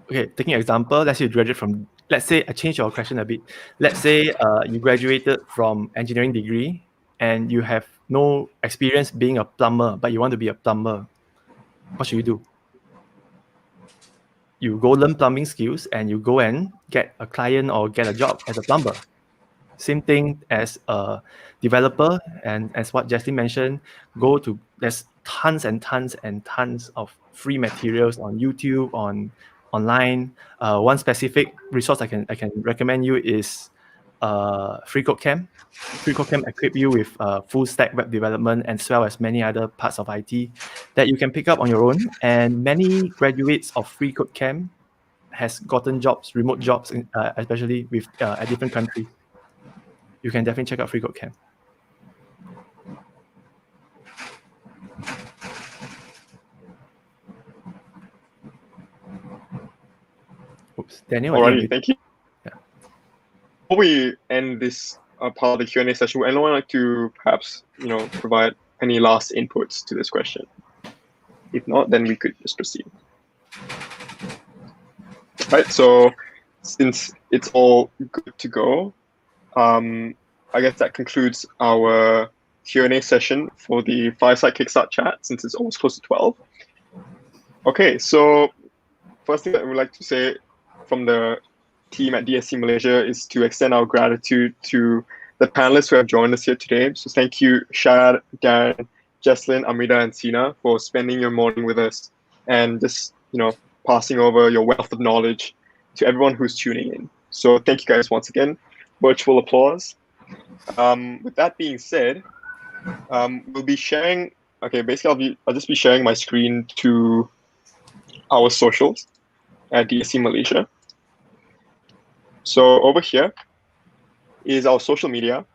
taking an example, let's say you graduate from, let's say I change your question a bit. Let's say you graduated from engineering degree and you have no experience being a plumber, but you want to be a plumber. What should you do? You go learn plumbing skills and you go and get a client or get a job as a plumber. Same thing as a developer, and as what Jecelyn mentioned, there's tons and tons and tons of free materials on YouTube, online. One specific resource I can recommend you is Free Code Camp. Free Code Camp equip you with full stack web development as well as many other parts of IT that you can pick up on your own. And many graduates of Free Code Camp has gotten jobs, remote jobs, especially with a different country. You can definitely check out Free Code Camp. Oops, Daniel. Alrighty, thank you. Yeah. Before we end this part of the Q&A session, would anyone like to perhaps, provide any last inputs to this question? If not, then we could just proceed. Right, so since it's all good to go, I guess that concludes our Q&A session for the Fireside Kickstart Chat, since it's almost close to 12. Okay, so first thing that we would like to say from the team at DSC Malaysia is to extend our gratitude to the panelists who have joined us here today. So thank you, Shad, Darren, Jecelyn, Amrita, and Sina, for spending your morning with us and just, passing over your wealth of knowledge to everyone who's tuning in. So thank you guys once again. Virtual applause. With that being said, we'll be sharing. Okay, basically, I'll just be sharing my screen to our socials at DSC Malaysia. So over here is our social media,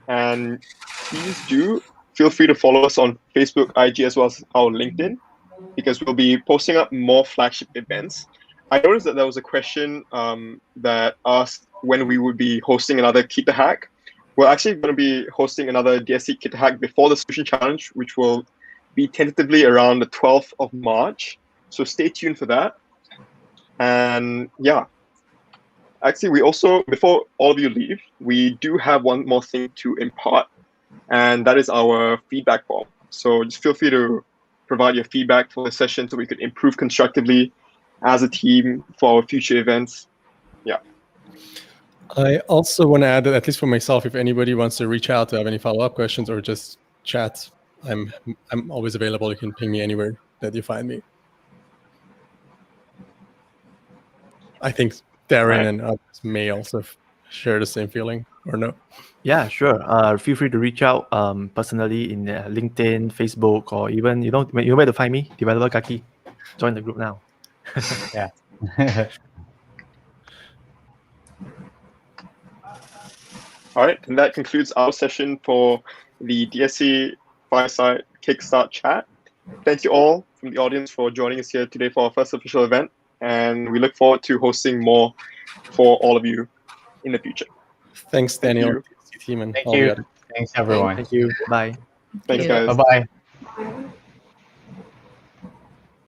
and please do feel free to follow us on Facebook, IG, as well as our LinkedIn, because we'll be posting up more flagship events. I noticed that there was a question that asked when we would be hosting another Keep the Hack. We're actually going to be hosting another DSC Keep the Hack before the Solution Challenge, which will be tentatively around the 12th of March. So stay tuned for that. And yeah, actually, we also, before all of you leave, we do have one more thing to impart, and that is our feedback form. So just feel free to provide your feedback for the session so we could improve constructively as a team for our future events. Yeah. I also want to add that, at least for myself, if anybody wants to reach out to have any follow-up questions or just chat, I'm always available. You can ping me anywhere that you find me. I think Darren and others may also share the same feeling, or no? Yeah, sure. Feel free to reach out personally in LinkedIn, Facebook, or even, you know where to find me, Developer Kaki. Join the group now. Yeah. All right, and that concludes our session for the DSC Fireside Kickstart Chat. Thank you all from the audience for joining us here today for our first official event, and we look forward to hosting more for all of you in the future. Thanks, Daniel. Thank you. Team and Thank all you. the other. Thanks, everyone. Thank you. Bye. Thanks, guys. Bye-bye.